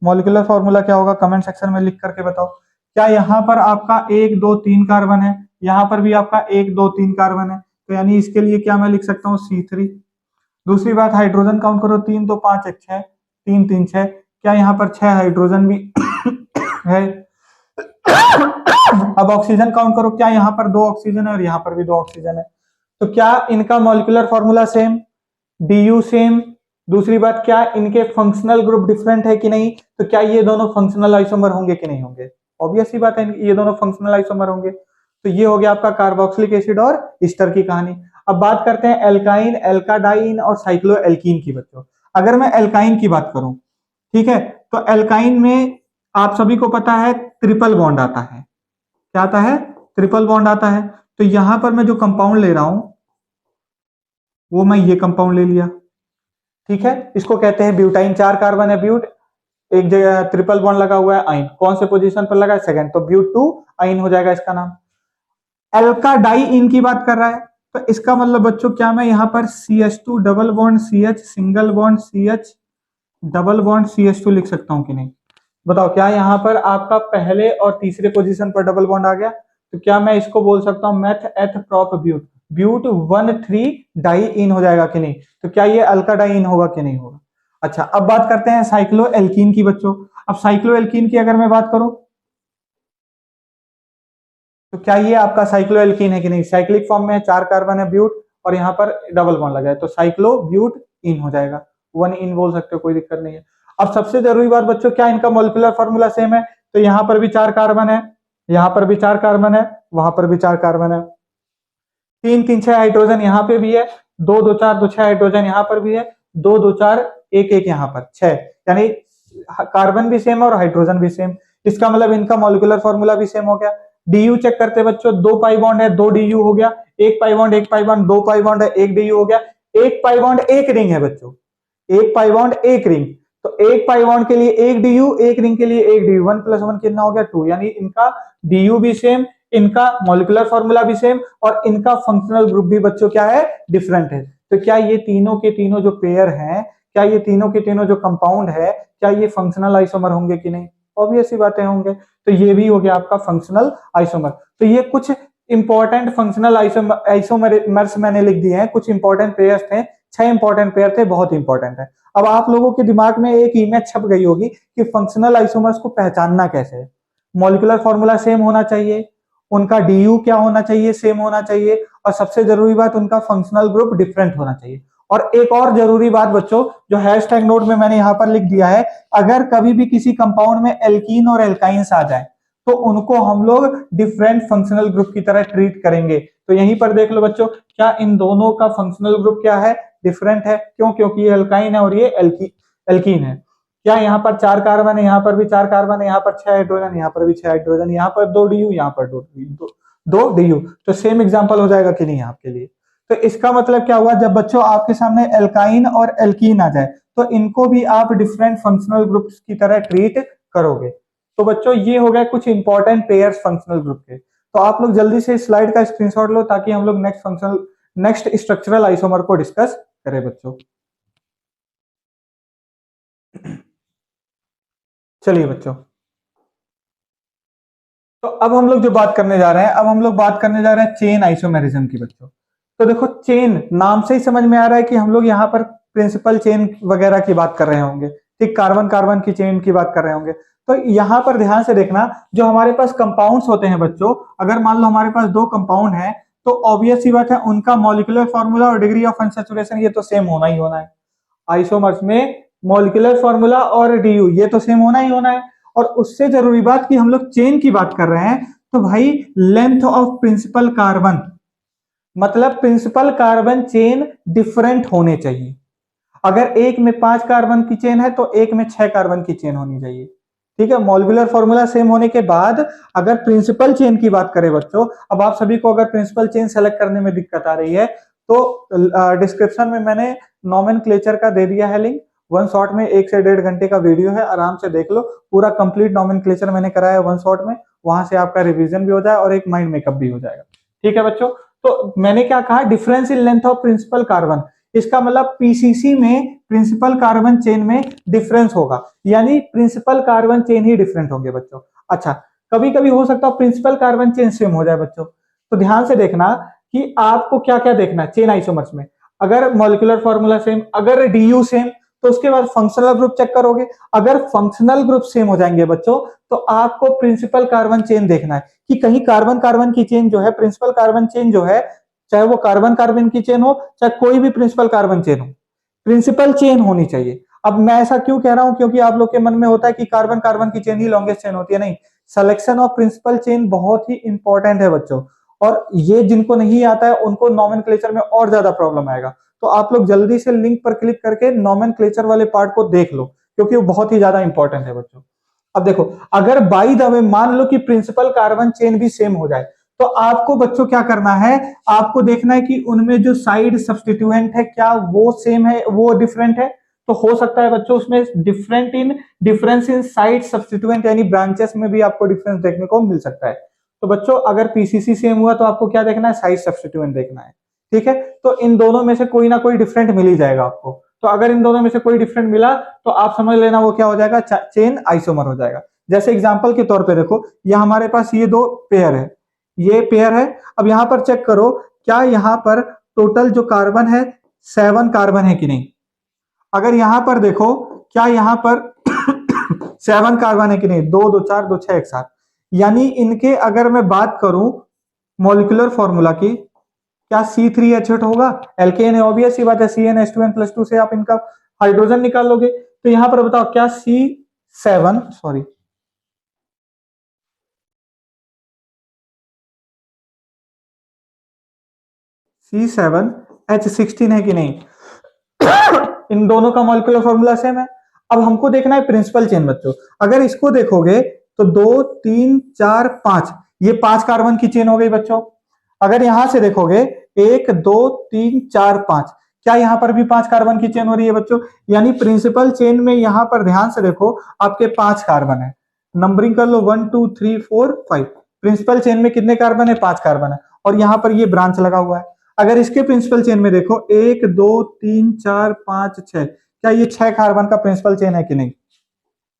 मॉलिक्यूलर फॉर्मूला क्या होगा, कमेंट सेक्शन में लिख करके बताओ। क्या यहां पर आपका 1 2 3 कार्बन है, यहां पर भी आपका 1 2 3 कार्बन है, तो यानी इसके लिए क्या मैं लिख सकता हूं C3। दूसरी बात हाइड्रोजन काउंट करो, 3 तो 5 1 6, 3 3 6, क्या यहाँ पर 6 हाइड्रोजन भी है। अब ऑक्सीजन काउंट करो, क्या यहाँ पर 2 ऑक्सीजन है और यहाँ पर भी 2 ऑक्सीजन है, तो क्या इनका molecular formula same, DU same. दूसरी बात क्या इनके फंक्शनल ग्रुप डिफरेंट है कि नहीं, तो क्या ये दोनों फंक्शनल आइसोमर होंगे कि नहीं होंगे? ऑब्वियस सी बात है ये दोनों फंक्शनल आइसोमर होंगे। तो ये हो गया आपका कार्बोक्सिलिक एसिड और ईस्टर की कहानी। अब बात करते हैं एल्काइन, एल्काडाइन और साइक्लोएल्कीन की बच्चों। अगर मैं एल्काइन की बात करूं, ठीक है, तो एल्काइन में आप सभी को पता है ट्रिपल बॉन्ड आता है। क्या आता है? ट्रिपल बॉन्ड आता है। तो यहां पर मैं जो कंपाउंड ले रहा हूं वो मैं ये कंपाउंड ले लिया। ठीक है, इसको कहते हैं ब्यूटाइन। 4 कार्बन है ब्यूट, एक जगह ट्रिपल बॉन्ड लगा हुआ है आइन, कौन से पोजीशन पर लगा है? सेकंड, तो ब्यूट 2 आइन हो जाएगा इसका नाम। एल्काडाइन की बात कर रहा है तो इसका मतलब बच्चों क्या मैं यहां पर CH2 double bond CH single bond CH double bond CH2 लिख सकता हूं कि नहीं? बताओ, क्या यहां पर आपका पहले और तीसरे पोजीशन पर डबल बॉन्ड आ गया? तो क्या मैं इसको बोल सकता हूं मेथ एथ प्रोप ब्यूट, ब्यूट 1 3 डाई इन हो जाएगा कि नहीं? तो क्या ये अल्काडाइन होगा कि नहीं होगा? अच्छा, अब बात करते हैं साइक्लो एल्कीन की बच्चों। अब साइक्लो एल्कीन की अगर मैं बात करूं तो क्या ये आपका साइक्लो एल्कीन है कि नहीं? साइक्लिक फॉर्म में 4 कार्बन है ब्यूट और यहाँ पर डबल बॉन्ड लगा है, तो साइक्लो ब्यूट इन हो जाएगा, 1 इन बोल सकते हो, कोई दिक्कत नहीं है। अब सबसे जरूरी बात बच्चों, क्या इनका मॉलिक्यूलर फॉर्मूला सेम है? तो यहाँ पर भी 4 कार्बन है, यहाँ पर भी 4 कार्बन है, वहां पर भी 4 कार्बन है, 3 3 6 हाइड्रोजन यहाँ पे भी है, 2 2 4 2 6 हाइड्रोजन यहाँ पर भी है, 2 2 4 1 1 यहाँ पर 6, यानी कार्बन भी सेम और हाइड्रोजन भी सेम। इसका मतलब इनका मॉलिक्यूलर फॉर्मूला भी सेम हो गया। DU चेक करते हैं बच्चों, 2 पाई बॉन्ड है 2 DU हो गया, 1 pi bond 1 pi bond 2 pi bond है 1 DU हो गया, 1 पाई बॉन्ड 1 रिंग है बच्चों, 1 पाई बॉन्ड 1 रिंग, तो 1 पाई बॉन्ड के लिए 1 DU, 1 रिंग के लिए 1 DU, 1 + 1 कितना हो गया 2, यानी इनका DU भी सेम, इनका मॉलिक्यूलर फॉर्मूला भी सेम और इनका फंक्शनल ग्रुप भी बच्चों क्या है? डिफरेंट है। तो क्या ये तीनों के तीनों जो पेयर हैं, क्या ये तीनों के तीनों जो कंपाउंड है, क्या ये फंक्शनल आइसोमर होंगे कि नहीं? ऑब्वियस सी बातें होंगे। तो ये भी हो गया आपका फंक्शनल आइसोमर। तो ये कुछ इंपॉर्टेंट फंक्शनल आइसोमर्स मैंने लिख दिए हैं, कुछ इंपॉर्टेंट पेयर्स थे, 6 इंपॉर्टेंट पेयर थे, बहुत इंपॉर्टेंट है। अब आप लोगों के दिमाग में एक इमेज छप गई होगी कि फंक्शनल आइसोमर्स को पहचानना कैसे है। मॉलिक्यूलर फॉर्मूला सेम होना चाहिए, उनका DU क्या होना चाहिए? सेम होना चाहिए, और सबसे जरूरी बात उनका फंक्शनल ग्रुप डिफरेंट होना चाहिए। और एक और जरूरी बात बच्चों, जो हैशटैग नोट में मैंने यहां पर लिख दिया है, अगर कभी भी किसी कंपाउंड में एल्कीन और एल्काइंस आ जाए तो उनको हम लोग डिफरेंट फंक्शनल ग्रुप की तरह ट्रीट करेंगे। तो यहीं पर देख लो बच्चों, क्या इन दोनों का फंक्शनल ग्रुप क्या है? डिफरेंट है। क्यों? क्योंकि ये एल्काइन है और ये एल्कीन है। क्या यहाँ पर 4 कार्बन है, यहाँ पर भी 4 कार्बन है, यहाँ पर 6 हाइड्रोजन, यहाँ पर भी 6 हाइड्रोजन, यहाँ पर 2 DU, यहाँ पर 2 DU, तो सेम एग्जांपल हो जाएगा कि नहीं आपके लिए? तो इसका मतलब क्या हुआ, जब बच्चों आपके सामने एल्काइन और एल्कीन आ जाए तो इनको भी आप डिफरेंट फंक्शनल ग्रुप्स की तरह ट्रीट करोगे। तो बच्चों ये हो गए कुछ इंपॉर्टेंट पेयर्स फंक्शनल ग्रुप के। तो आप लोग जल्दी से स्लाइड का स्क्रीनशॉट लो ताकि हम लोग नेक्स्ट स्ट्रक्चरल आइसोमर को डिस्कस करें बच्चों। चलिए बच्चों, तो अब हम लोग जो बात करने जा रहे हैं, अब हम लोग बात करने जा रहे हैं चेन आइसोमेरिज्म की बच्चों। तो देखो चेन नाम से ही समझ में आ रहा है कि हम लोग यहाँ पर प्रिंसिपल चेन वगैरह की बात कर रहे होंगे, ठीक, कार्बन कार्बन की चेन की बात कर रहे होंगे। तो यहाँ पर ध्यान से देखना, जो हमारे पास कंपाउंड्स होते हैं बच्चों, अगर मान लो हमारे पास दो कंपाउंड है तो ऑब्वियस सी बात है उनका मॉलिक्यूलर फॉर्मूला और डिग्री ऑफ अनसैचुरेशन ये तो सेम होना ही होना है। आइसोमर्स में मॉलिक्यूलर फॉर्मूला और डीयू ये तो सेम होना ही होना है। और उससे जरूरी बात कि हम लोग चेन की बात कर रहे हैं, तो भाई लेंथ ऑफ प्रिंसिपल कार्बन, मतलब प्रिंसिपल कार्बन चेन डिफरेंट होने चाहिए। अगर एक में 5 कार्बन की चेन है तो एक में 6 कार्बन की चेन होनी चाहिए, ठीक है। मॉलिक्यूलर फॉर्मूला सेम होने के बाद अगर प्रिंसिपल चेन की बात करें बच्चों, अब आप सभी को अगर प्रिंसिपल चेन सेलेक्ट करने में दिक्कत आ रही है तो डिस्क्रिप्शन में मैंने नॉमेनक्लेचर का दे दिया है लिंक, वन शॉट में 1 से 1.5 घंटे का वीडियो है, आराम से देख लो, पूरा कंप्लीट नॉमेनक्लेचर मैंने कराया वन शॉट में, वहां से आपका रिवीजन भी हो जाए और एक माइंड मेकअप भी हो जाएगा, ठीक है बच्चों। तो मैंने क्या कहा, difference in length of principal carbon, इसका मतलब पीसीसी में प्रिंसिपल कार्बन चेन में डिफरेंस होगा, यानी प्रिंसिपल कार्बन चेन ही डिफरेंट होंगे बच्चों। अच्छा, कभी कभी हो सकता है प्रिंसिपल कार्बन चेन सेम हो जाए बच्चों, तो ध्यान से देखना कि आपको क्या क्या देखना है चेन आइसोमर्स में। अगर मॉलिक्यूलर फॉर्मूला सेम, अगर डीयू सेम, तो उसके बाद फंक्शनल ग्रुप चेक करोगे। अगर फंक्शनल ग्रुप सेम हो जाएंगे बच्चों तो आपको प्रिंसिपल कार्बन चेन देखना है कि कहीं कार्बन कार्बन की चेन जो है, प्रिंसिपल कार्बन चेन जो है, चाहे वो कार्बन कार्बन की चेन हो चाहे कोई भी प्रिंसिपल कार्बन चेन हो, प्रिंसिपल चेन होनी चाहिए। अब मैं ऐसा क्यों कह रहा हूं, क्योंकि आप लोग के मन में होता है कि कार्बन कार्बन की चेन ही लॉन्गेस्ट चेन होती है, नहीं, सिलेक्शन ऑफ प्रिंसिपल चेन बहुत ही इंपॉर्टेंट है बच्चों, और ये जिनको नहीं आता है उनको नॉमेनक्लेचर में और ज्यादा प्रॉब्लम आएगा। तो आप लोग जल्दी से लिंक पर क्लिक करके नॉमेनक्लेचर वाले पार्ट को देख लो, क्योंकि वो बहुत ही ज्यादा इंपॉर्टेंट है बच्चों। अब देखो, अगर बाय द वे मान लो कि प्रिंसिपल कार्बन चेन भी सेम हो जाए, तो आपको बच्चों क्या करना है, आपको देखना है कि उनमें जो साइड सब्स्टिट्यूएंट है क्या वो सेम है, वो डिफरेंट है। तो हो सकता है बच्चों उसमें डिफरेंस इन साइड सब्स्टिट्यूएंट यानी ब्रांचेस में भी आपको डिफरेंस देखने को मिल सकता है। तो बच्चों अगर पीसीसी सेम हुआ तो आपको क्या देखना है, साइड सब्स्टिट्यूएंट देखना है, ठीक है। तो इन दोनों में से कोई ना कोई डिफरेंट मिल ही जाएगा आपको। तो अगर इन दोनों में से कोई डिफरेंट मिला तो आप समझ लेना वो क्या हो जाएगा, चेन आइसोमर हो जाएगा। जैसे एग्जांपल के तौर पे देखो, ये हमारे पास ये दो पेयर है, ये पेयर है। अब यहां पर चेक करो क्या यहाँ पर टोटल जो कार्बन है 7 कार्बन है कि नहीं। अगर यहां पर देखो क्या यहाँ पर 7 कार्बन है कि नहीं, 2 2 4 2 6 एक साथ, यानी इनके अगर मैं बात करूं मॉलिक्यूलर फॉर्मूला की, क्या C3H8 होगा, एल्केन है, ऑब्वियस सी बात है, CnH2n+2 से आप इनका हाइड्रोजन निकाल लोगे। तो यहां पर बताओ क्या C7H16 है कि नहीं। इन दोनों का मॉलिक्यूलर फॉर्मूला सेम है। अब हमको देखना है प्रिंसिपल चेन बच्चों। अगर इसको देखोगे तो 2 3 4 5, ये 5 कार्बन की चेन हो गई बच्चों। अगर यहां से देखोगे 1 2 3 4 5, क्या यहां पर भी 5 कार्बन की चेन हो रही है बच्चों, यानी प्रिंसिपल चेन में यहां पर ध्यान से देखो आपके 5 कार्बन है, नंबरिंग कर लो 1 2 3 4 5। प्रिंसिपल चेन में कितने कार्बन है, 5 कार्बन है, और यहां पर ये ब्रांच लगा हुआ है। अगर इसके प्रिंसिपल चेन में देखो 1 2 3 4 5 6, क्या ये 6 कार्बन का प्रिंसिपल चेन है कि नहीं,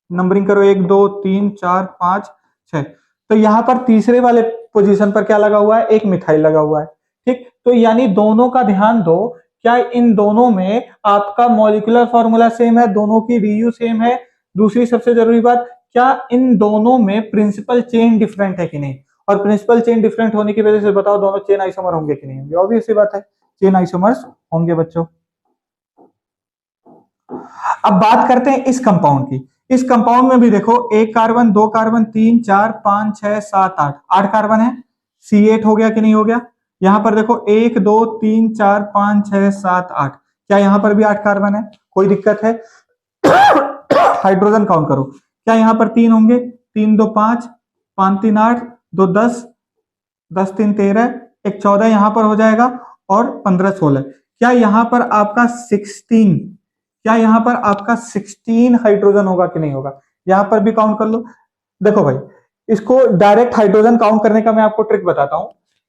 नंबरिंग करो 1 2 3 4 5 6। तो यहां पर तीसरे वाले पोजीशन पर क्या लगा हुआ है, एक मिथाइल लगा हुआ है, ठीक। तो यानी दोनों का ध्यान दो, क्या इन दोनों में आपका मॉलिक्यूलर फॉर्मूला सेम है, दोनों की डीयू सेम है। दूसरी सबसे जरूरी बात, क्या इन दोनों में प्रिंसिपल चेन डिफरेंट है कि नहीं, और प्रिंसिपल चेन डिफरेंट होने की वजह से बताओ दोनों चेन आइसोमर होंगे कि नहीं होंगे, ऑब्वियस सी बात है चेन आइसोमर्स होंगे बच्चों। अब बात करते हैं इस कंपाउंड की। इस कंपाउंड में भी देखो 1 कार्बन 2 कार्बन 3 4 5 6 7 8, 8 कार्बन है, C8 हो गया कि नहीं हो गया। यहां पर देखो 1 2 3 4 5 6 7 8, क्या यहां पर भी 8 कार्बन है, कोई दिक्कत है। हाइड्रोजन काउंट करो, क्या यहां पर 3 होंगे, 3 2 5 5 3 8 2 10 10 3 13 1 14 यहां पर हो जाएगा, और 15 16, क्या यहां पर आपका 16, क्या यहां पर आपका 16 हाइड्रोजन होगा कि नहीं होगा, यहां पर भी काउंट कर लो। देखो भाई, इसको डायरेक्ट हाइड्रोजन काउंट करने का मैं आपको ट्रिक बताता हूं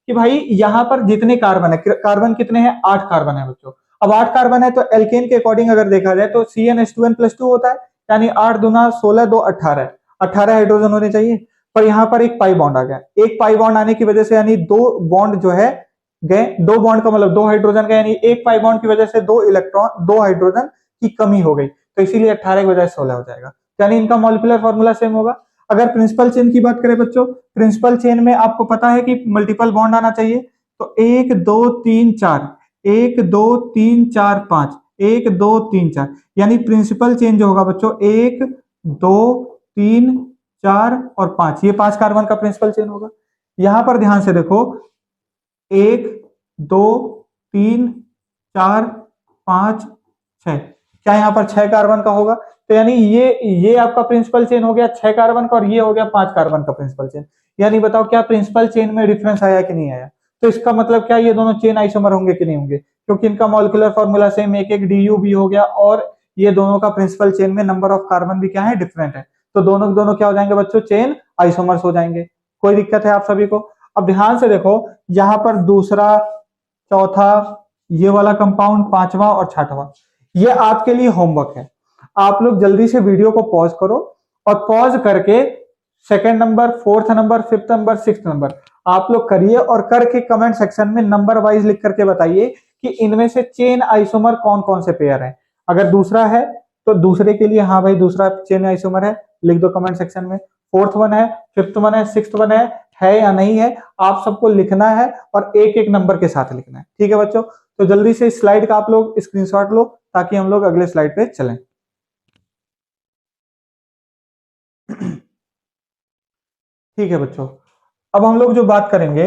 कि भाई यहां पर जितने कार्बन है, कार्बन कितने हैं, 8 कार्बन है बच्चों। अब 8 कार्बन है तो एल्केन के अकॉर्डिंग अगर देखा जाए तो CnH2n+2 होता है, यानी 8 दूना 16 2 18, 18 हाइड्रोजन होने चाहिए। पर यहां पर एक पाई बॉन्ड आ गया, एक पाई बॉन्ड आने की वजह से यानी 2 बॉन्ड जो है गए, 2 बॉन्ड का मतलब 2 हाइड्रोजन गए, यानी एक पाई बॉन्ड की वजह से 2 इलेक्ट्रॉन 2 हाइड्रोजन की कमी हो गई, तो इसीलिए 18 की बजाय 16 हो जाएगा, यानी इनका मॉलिक्यूलर फॉर्मूला सेम होगा। अगर प्रिंसिपल चेन की बात करें बच्चों, प्रिंसिपल चेन में आपको पता है कि मल्टीपल बॉन्ड आना चाहिए, तो 1 2 3 4, 1 2 3 4 5, 1 2 3 4, यानी प्रिंसिपल चेन जो होगा बच्चों 1 2 3 4 और 5, ये 5 कार्बन का प्रिंसिपल चेन होगा। यहां पर ध्यान से देखो 1 2 3 4 5 6, क्या यहाँ पर 6 कार्बन का होगा, तो यानी ये आपका प्रिंसिपल चेन हो गया 6 कार्बन का और ये हो गया 5 कार्बन का प्रिंसिपल चेन। यानी बताओ क्या प्रिंसिपल चेन में डिफरेंस आया कि नहीं आया, तो इसका मतलब क्या ये दोनों चेन आइसोमर होंगे कि नहीं होंगे, क्योंकि इनका मॉलिक्यूलर फॉर्मूला सेम, एक एक डीयू भी हो गया और ये दोनों का प्रिंसिपल चेन में नंबर ऑफ कार्बन भी क्या है, डिफरेंट है, तो दोनों के दोनों क्या हो जाएंगे बच्चों, चेन आइसोमर्स हो जाएंगे। कोई दिक्कत है आप सभी को? अब ध्यान से देखो यहां पर दूसरा, चौथा, ये वाला कंपाउंड, पांचवा और छठवां, ये आपके लिए होमवर्क है। आप लोग जल्दी से वीडियो को पॉज करो और पॉज करके second number, fourth number, fifth number, sixth number आप लोग करिए और करके कमेंट सेक्शन में नंबर वाइज लिख करके बताइए कि इनमें से चेन आइसोमर कौन कौन से पेयर है। अगर दूसरा है तो दूसरे के लिए हाँ भाई दूसरा चेन आइसोमर है, लिख दो कमेंट सेक्शन में। फोर्थ वन है, फिफ्थ वन है, सिक्स्थ वन है या नहीं है, आप सबको लिखना है और एक एक नंबर के साथ लिखना है, ठीक है बच्चों? तो जल्दी से इस स्लाइड का आप लोग स्क्रीनशॉट लो ताकि हम लोग अगले स्लाइड पे चलें। ठीक है बच्चों, अब हम लोग जो बात करेंगे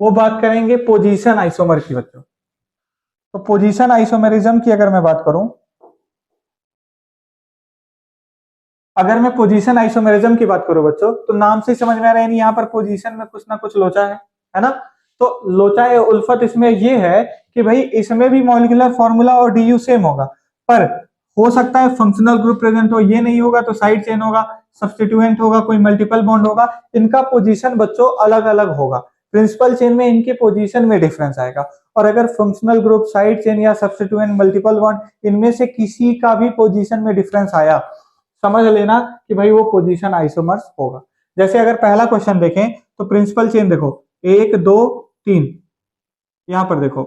वो बात करेंगे पोजीशन आइसोमर की बच्चों। तो पोजीशन आइसोमेरिज्म की अगर मैं बात करूं, अगर मैं पोजीशन आइसोमेरिज्म की बात करूं बच्चों, तो नाम से समझ में आ रहा है यहाँ पर पोजीशन में कुछ ना कुछ लोचा है ना? तो लोचा या उल्फत इसमें ये है कि भाई इसमें भी मॉलिक्यूलर फॉर्मूला और डीयू सेम होगा, पर हो सकता है फंक्शनल ग्रुप प्रेजेंट हो, ये नहीं होगा तो साइड चेन होगा, सब्स्टिट्यूएंट होगा, कोई मल्टीपल बॉन्ड होगा, इनका पोजीशन बच्चों अलग अलग होगा। प्रिंसिपल चेन में इनके पोजीशन में डिफरेंस आएगा, और अगर फंक्शनल ग्रुप, साइड चेन या सब्स्टिट्यूएंट, मल्टीपल बॉन्ड इनमें से किसी का भी पोजीशन में डिफरेंस आया, समझ लेना कि भाई वो पोजीशन आइसोमर्स होगा। जैसे अगर पहला क्वेश्चन देखें तो प्रिंसिपल चेन देखो 1 2 3, यहां पर देखो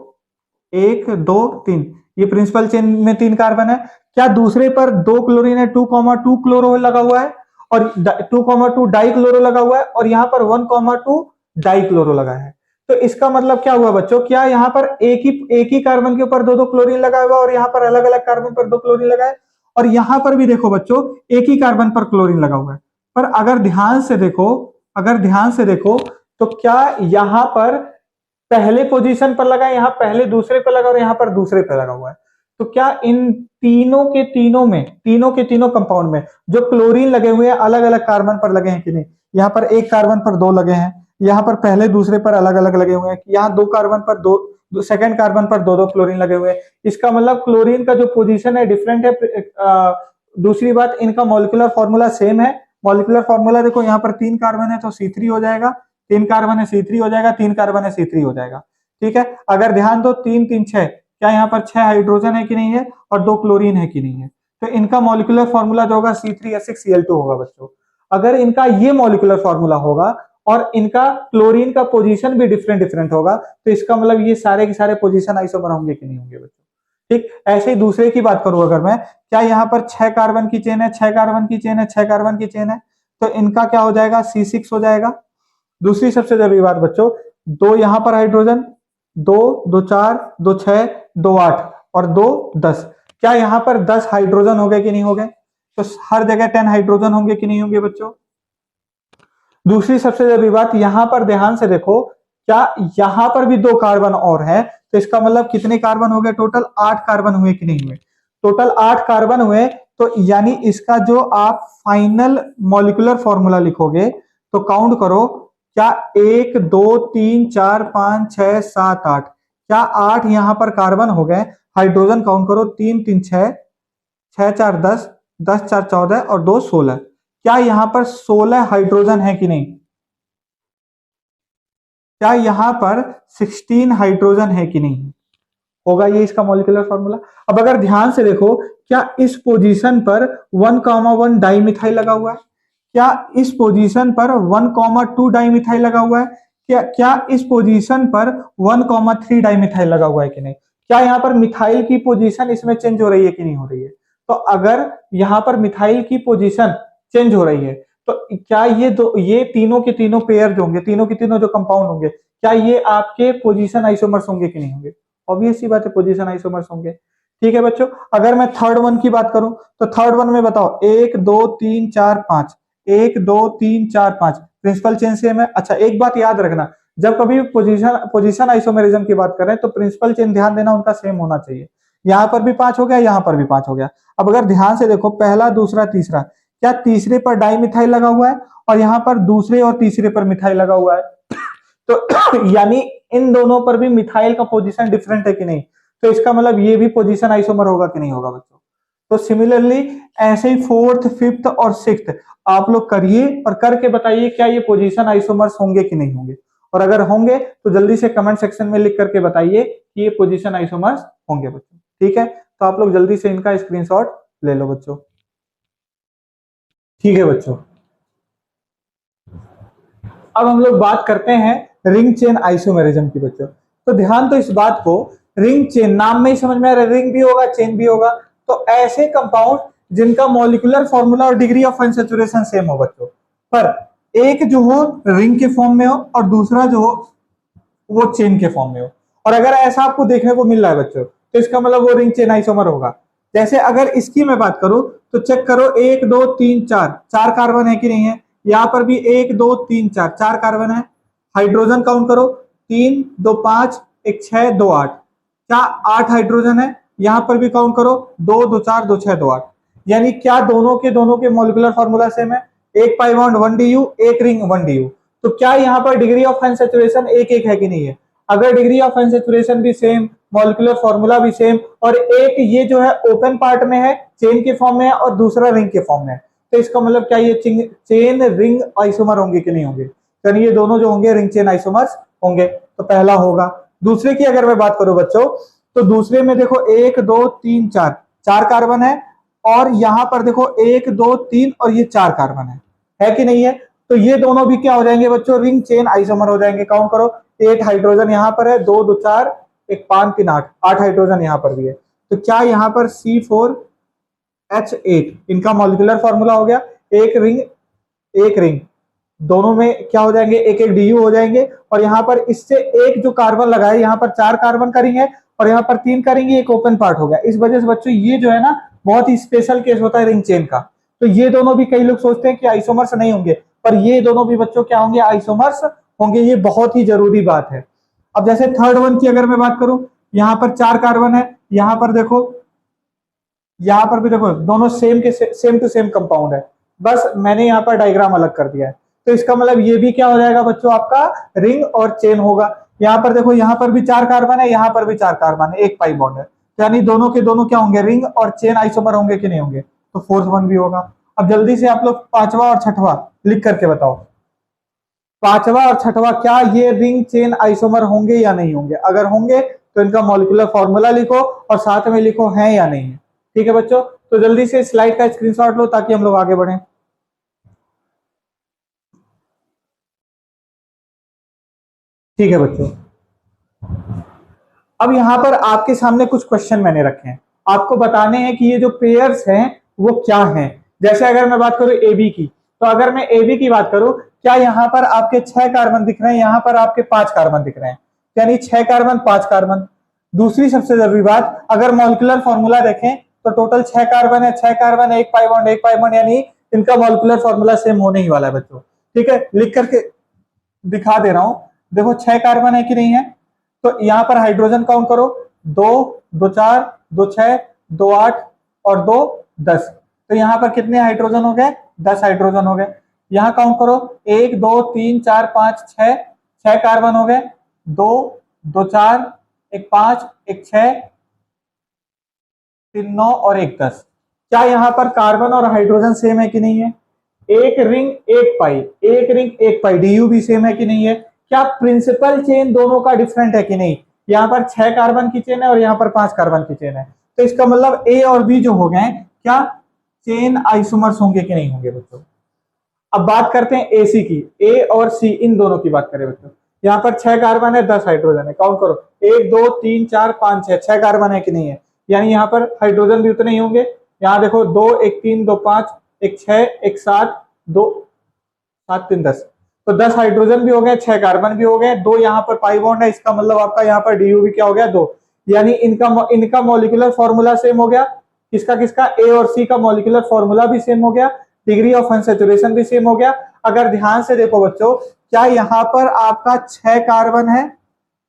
1 2 3, ये प्रिंसिपल चेन में 3 कार्बन है, क्या दूसरे पर 2 क्लोरीन है, 2,2 क्लोरो लगा हुआ है और 2,2 डाई क्लोरो लगा हुआ है, और यहाँ पर 1,2 डाई क्लोरो लगा है। तो इसका मतलब क्या हुआ बच्चों, क्या यहाँ पर एक ही कार्बन के ऊपर 2-2 क्लोरीन लगा हुआ और यहाँ पर अलग अलग कार्बन पर 2 क्लोरीन लगा है, और यहां पर भी देखो बच्चों एक ही कार्बन पर क्लोरीन लगा हुआ है। पर अगर ध्यान से देखो तो क्या यहां पर पहले पोजीशन पर लगा है, यहां पहले दूसरे पर लगा और यहां पर दूसरे पर लगा हुआ है, तो क्या इन तीनों के तीनों कंपाउंड में जो क्लोरीन लगे हुए हैं अलग अलग कार्बन पर लगे हैं कि नहीं? यहाँ पर एक कार्बन पर 2 लगे हैं, यहाँ पर पहले दूसरे पर अलग अलग लगे हुए हैं, यहाँ 2 कार्बन पर 2, सेकेंड कार्बन पर 2-2 क्लोरीन लगे हुए हैं। इसका मतलब क्लोरीन का जो पोजीशन है डिफरेंट है। दूसरी बात, इनका मॉलिक्यूलर फॉर्मूला सेम है। मॉलिक्यूलर फॉर्मूला देखो यहाँ पर 3 कार्बन है तो C3 हो जाएगा, 3 कार्बन है C3 हो जाएगा, 3 कार्बन है C3 हो जाएगा, ठीक है? अगर ध्यान दो 3 3 6, क्या यहाँ पर 6 हाइड्रोजन है कि नहीं है और 2 क्लोरीन है कि नहीं है? तो इनका मॉलिक्यूलर फॉर्मूला जो होगा C3H6Cl2 होगा बच्चों। अगर इनका ये मॉलिक्यूलर फॉर्मूला होगा और इनका क्लोरीन का पोजीशन भी डिफरेंट होगा, तो इसका मतलब ये सारे के सारे पोजीशन आइसोमर होंगे कि नहीं होंगे बच्चों? ठीक, ऐसे ही दूसरे की बात करूं अगर मैं, क्या यहाँ पर 6 कार्बन की चेन है, 6 कार्बन की चेन है, 6 कार्बन की चेन है, तो इनका क्या हो जाएगा, C6 हो जाएगा। दूसरी सबसे जरूरी बात बच्चों, 2 यहाँ पर हाइड्रोजन, 2 2 4 2 6 2 8 और 2 10, क्या यहाँ पर 10 हाइड्रोजन हो गए कि नहीं हो गए? तो हर जगह 10 हाइड्रोजन होंगे कि नहीं होंगे बच्चों? दूसरी सबसे जरूरी बात, यहां पर ध्यान से देखो, क्या यहां पर भी 2 कार्बन और है, तो इसका मतलब कितने कार्बन हो गए टोटल? 8 कार्बन हुए कि नहीं हुए? टोटल 8 कार्बन हुए, तो यानी इसका जो आप फाइनल मॉलिक्यूलर फॉर्मूला लिखोगे तो काउंट करो, क्या 1 2 3 4 5 6 7 8, क्या 8 यहां पर कार्बन हो गए? हाइड्रोजन काउंट करो, 3 3 6, 6 4 10, 10 4 14 और 2 16, क्या यहां पर 16 हाइड्रोजन है कि नहीं? क्या यहां पर 16 हाइड्रोजन है कि नहीं? होगा ये इसका मॉलिक्यूलर फॉर्मूला। अब अगर ध्यान से देखो, क्या इस पोजीशन पर 1,1 डाइमिथाइल लगा हुआ है? क्या इस पोजीशन पर 1,2 डाइमिथाइल लगा हुआ है? क्या क्या इस पोजीशन पर 1,3 डाइमिथाइल लगा हुआ है कि नहीं, क्या यहाँ पर मिथाइल की पोजीशन इसमें चेंज हो रही है कि नहीं हो रही है। तो अगर यहाँ पर मिथाइल की पोजीशन चेंज हो रही है तो क्या ये तीनों के तीनों पेयर जो होंगे, तीनों के तीनों जो कंपाउंड होंगे, क्या ये आपके पोजीशन आइसोमर्स होंगे कि नहीं होंगे। ऑब्वियस सी बात है, पोजीशन आइसोमर्स होंगे। ठीक है बच्चों, अगर मैं थर्ड वन की बात करूं तो थर्ड वन में बताओ 1 2 3 4 5, 1 2 3 4 5 प्रिंसिपल चेन सेम है। अच्छा एक बात याद रखना, जब कभी पोजीशन आइसोमेरिज्म की बात करें तो प्रिंसिपल चेन ध्यान देना उनका सेम होना चाहिए। यहां पर भी 5 हो गया, यहां पर भी 5 हो गया। अब अगर ध्यान से देखो पहला दूसरा तीसरा, क्या तीसरे पर डाई मिथाइल लगा हुआ है और यहाँ पर दूसरे और तीसरे पर मिथाइल लगा हुआ है। तो यानी इन दोनों पर भी मिथाइल का पोजीशन डिफरेंट है कि नहीं, तो इसका मतलब ये भी पोजीशन आइसोमर होगा कि नहीं होगा बच्चों। तो सिमिलरली ऐसे ही फोर्थ फिफ्थ और सिक्स्थ आप लोग करिए और करके बताइए क्या ये पोजीशन आइसोमर्स होंगे कि नहीं होंगे, और अगर होंगे तो जल्दी से कमेंट सेक्शन में लिख करके बताइए कि ये पोजीशन आइसोमर्स होंगे बच्चों। ठीक है, तो आप लोग जल्दी से इनका स्क्रीनशॉट ले लो बच्चों। ठीक है बच्चों, अब हम लोग बात करते हैं रिंग चेन आइसोमेरिज्म की बच्चों। तो ध्यान तो इस बात को, रिंग चेन नाम में ही समझ में आ रहा है, रिंग भी होगा चेन भी होगा। तो ऐसे कंपाउंड जिनका मॉलिक्यूलर फॉर्मूला और डिग्री ऑफ अनसैचुरेशन सेम हो बच्चों, पर एक जो हो रिंग के फॉर्म में हो और दूसरा जो हो वो चेन के फॉर्म में हो। और अगर ऐसा आपको देखने को मिल रहा है बच्चों तो इसका मतलब वो रिंग चेन आइसोमर होगा। जैसे अगर इसकी मैं बात करूं तो चेक करो 1 2 3 4, 4 कार्बन है कि नहीं है। यहाँ पर भी 1 2 3 4, 4 कार्बन है। हाइड्रोजन काउंट करो 3 2 5 1 6 2 8, क्या 8 हाइड्रोजन है। यहाँ पर भी काउंट करो 2 2 4 2 6 2 8, यानी क्या दोनों के मॉलिक्यूलर फॉर्मूला सेम है। एक पाई बॉन्ड 1 डी एक रिंग 1 डी। तो क्या यहाँ पर डिग्री ऑफ अनसैचुरेशन एक एक है कि नहीं है। अगर डिग्री ऑफ अनसैचुरेशन भी सेम, मॉलिक्यूलर फॉर्मूला भी सेम, और एक ये जो है ओपन पार्ट में है चेन के फॉर्म में है और दूसरा रिंग के फॉर्म में है, तो इसका मतलब क्या ये चेन रिंग आइसोमर होंगे कि नहीं होंगे। तो ये दोनों जो होंगे रिंग चेन आइसोमर्स होंगे। तो पहला होगा। दूसरे की अगर मैं बात करूं बच्चों तो दूसरे में देखो 1 2 3 4, 4 कार्बन है, और यहां पर देखो 1 2 3 और ये 4 कार्बन है कि नहीं है। तो ये दोनों भी क्या हो जाएंगे बच्चों, रिंग चेन आइसोमर हो जाएंगे। काउंट करो 8 हाइड्रोजन यहाँ पर है, 2 2 4 1 5 3 8, 8 हाइड्रोजन यहाँ पर भी है। तो क्या यहाँ पर C4H8 इनका मॉलिक्यूलर फॉर्मूला हो गया। एक रिंग दोनों में क्या हो जाएंगे, एक एक DU हो जाएंगे। और यहाँ पर इससे एक जो कार्बन लगा है, यहाँ पर 4 कार्बन का रिंग है और यहाँ पर 3 का रिंग, एक ओपन पार्ट हो गया। इस वजह से बच्चों ये जो है ना बहुत ही स्पेशल केस होता है रिंग चेन का। तो ये दोनों भी कई लोग सोचते हैं कि आइसोमर्स नहीं होंगे, पर ये दोनों भी बच्चों क्या होंगे, आइसोमर्स होंगे। ये बहुत ही जरूरी बात है। अब जैसे थर्ड वन की अगर मैं बात करूं, यहाँ पर 4 कार्बन है, यहाँ पर देखो, यहाँ पर भी देखो दोनों सेम टू सेम कंपाउंड है, बस मैंने यहाँ पर डायग्राम अलग कर दिया है। तो इसका मतलब ये भी क्या हो जाएगा बच्चों, आपका रिंग और चेन होगा। यहाँ पर देखो, यहाँ पर भी 4 कार्बन है, यहाँ पर भी 4 कार्बन है, एक पाई बॉन्ड है, यानी दोनों के दोनों क्या होंगे, रिंग और चेन आइसोमर होंगे कि नहीं होंगे। तो फोर्थ वन भी होगा। अब जल्दी से आप लोग पांचवा और छठवा लिख करके बताओ, पांचवा और छठवा क्या ये रिंग चेन आइसोमर होंगे या नहीं होंगे। अगर होंगे तो इनका मॉलिक्यूलर फॉर्मूला लिखो और साथ में लिखो है या नहीं है। ठीक है बच्चों, तो जल्दी से स्लाइड का स्क्रीनशॉट लो ताकि हम लोग आगे बढ़ें। ठीक है बच्चों, अब यहां पर आपके सामने कुछ क्वेश्चन मैंने रखे हैं, आपको बताने हैं कि ये जो पेयर्स हैं वो क्या हैं। जैसे अगर मैं बात करूं AB की, तो अगर मैं AB की बात करूं, क्या यहाँ पर आपके 6 कार्बन दिख रहे हैं, यहाँ पर आपके 5 कार्बन दिख रहे हैं, यानी 6 कार्बन 5 कार्बन। दूसरी सबसे जरूरी बात, अगर मॉलिक्यूलर फॉर्मूला देखें तो टोटल 6 कार्बन है, 6 कार्बन एक पाई बॉन्ड, यानी इनका मॉलिक्यूलर फॉर्मूला सेम होने ही वाला है बच्चों। ठीक है, लिख करके दिखा दे रहा हूं, देखो 6 कार्बन है कि नहीं है। तो यहां पर हाइड्रोजन काउंट करो, 2 2 4 2 6 2 8 और 2 10। तो यहाँ पर कितने हाइड्रोजन हो गए, 10 हाइड्रोजन हो गए। यहाँ काउंट करो 1 2 3 4 5 6, 6 कार्बन हो गए, 2 2 4 1 5 1 6 3 9 और 1 10। क्या यहाँ पर कार्बन और हाइड्रोजन सेम है कि नहीं है। एक रिंग एक पाई, एक रिंग एक पाई, DU भी सेम है कि नहीं है। क्या प्रिंसिपल चेन दोनों का डिफरेंट है कि नहीं। यहाँ पर 6 कार्बन की चेन है और यहाँ पर 5 कार्बन की चेन है। तो इसका मतलब A और B जो हो गए क्या चेन आइसोमर्स होंगे कि नहीं होंगे बच्चों। अब बात करते हैं AC की, A और C इन दोनों की बात करें बच्चों। यहाँ पर 6 कार्बन है, 10 हाइड्रोजन है, काउंट करो 1 2 3 4 5 6, 6 कार्बन है कि नहीं है, यानी यहाँ पर हाइड्रोजन भी उतने ही होंगे। यहाँ देखो 2 1 3 2 5 1 6 1 7 2 7 3 10, तो 10 हाइड्रोजन भी हो गए, 6 कार्बन भी हो गए, 2 यहाँ पर पाई बॉन्ड है, इसका मतलब आपका यहाँ पर डीयू भी क्या हो गया 2, यानी इनका मॉलिक्यूलर फॉर्मूला सेम हो गया। किसका किसका, ए और सी का मॉलिक्यूलर फॉर्मूला भी सेम हो गया, डिग्री ऑफ अनसैचुरेशन भी सेम हो गया। अगर ध्यान से देखो बच्चों, क्या यहाँ पर आपका 6 कार्बन है,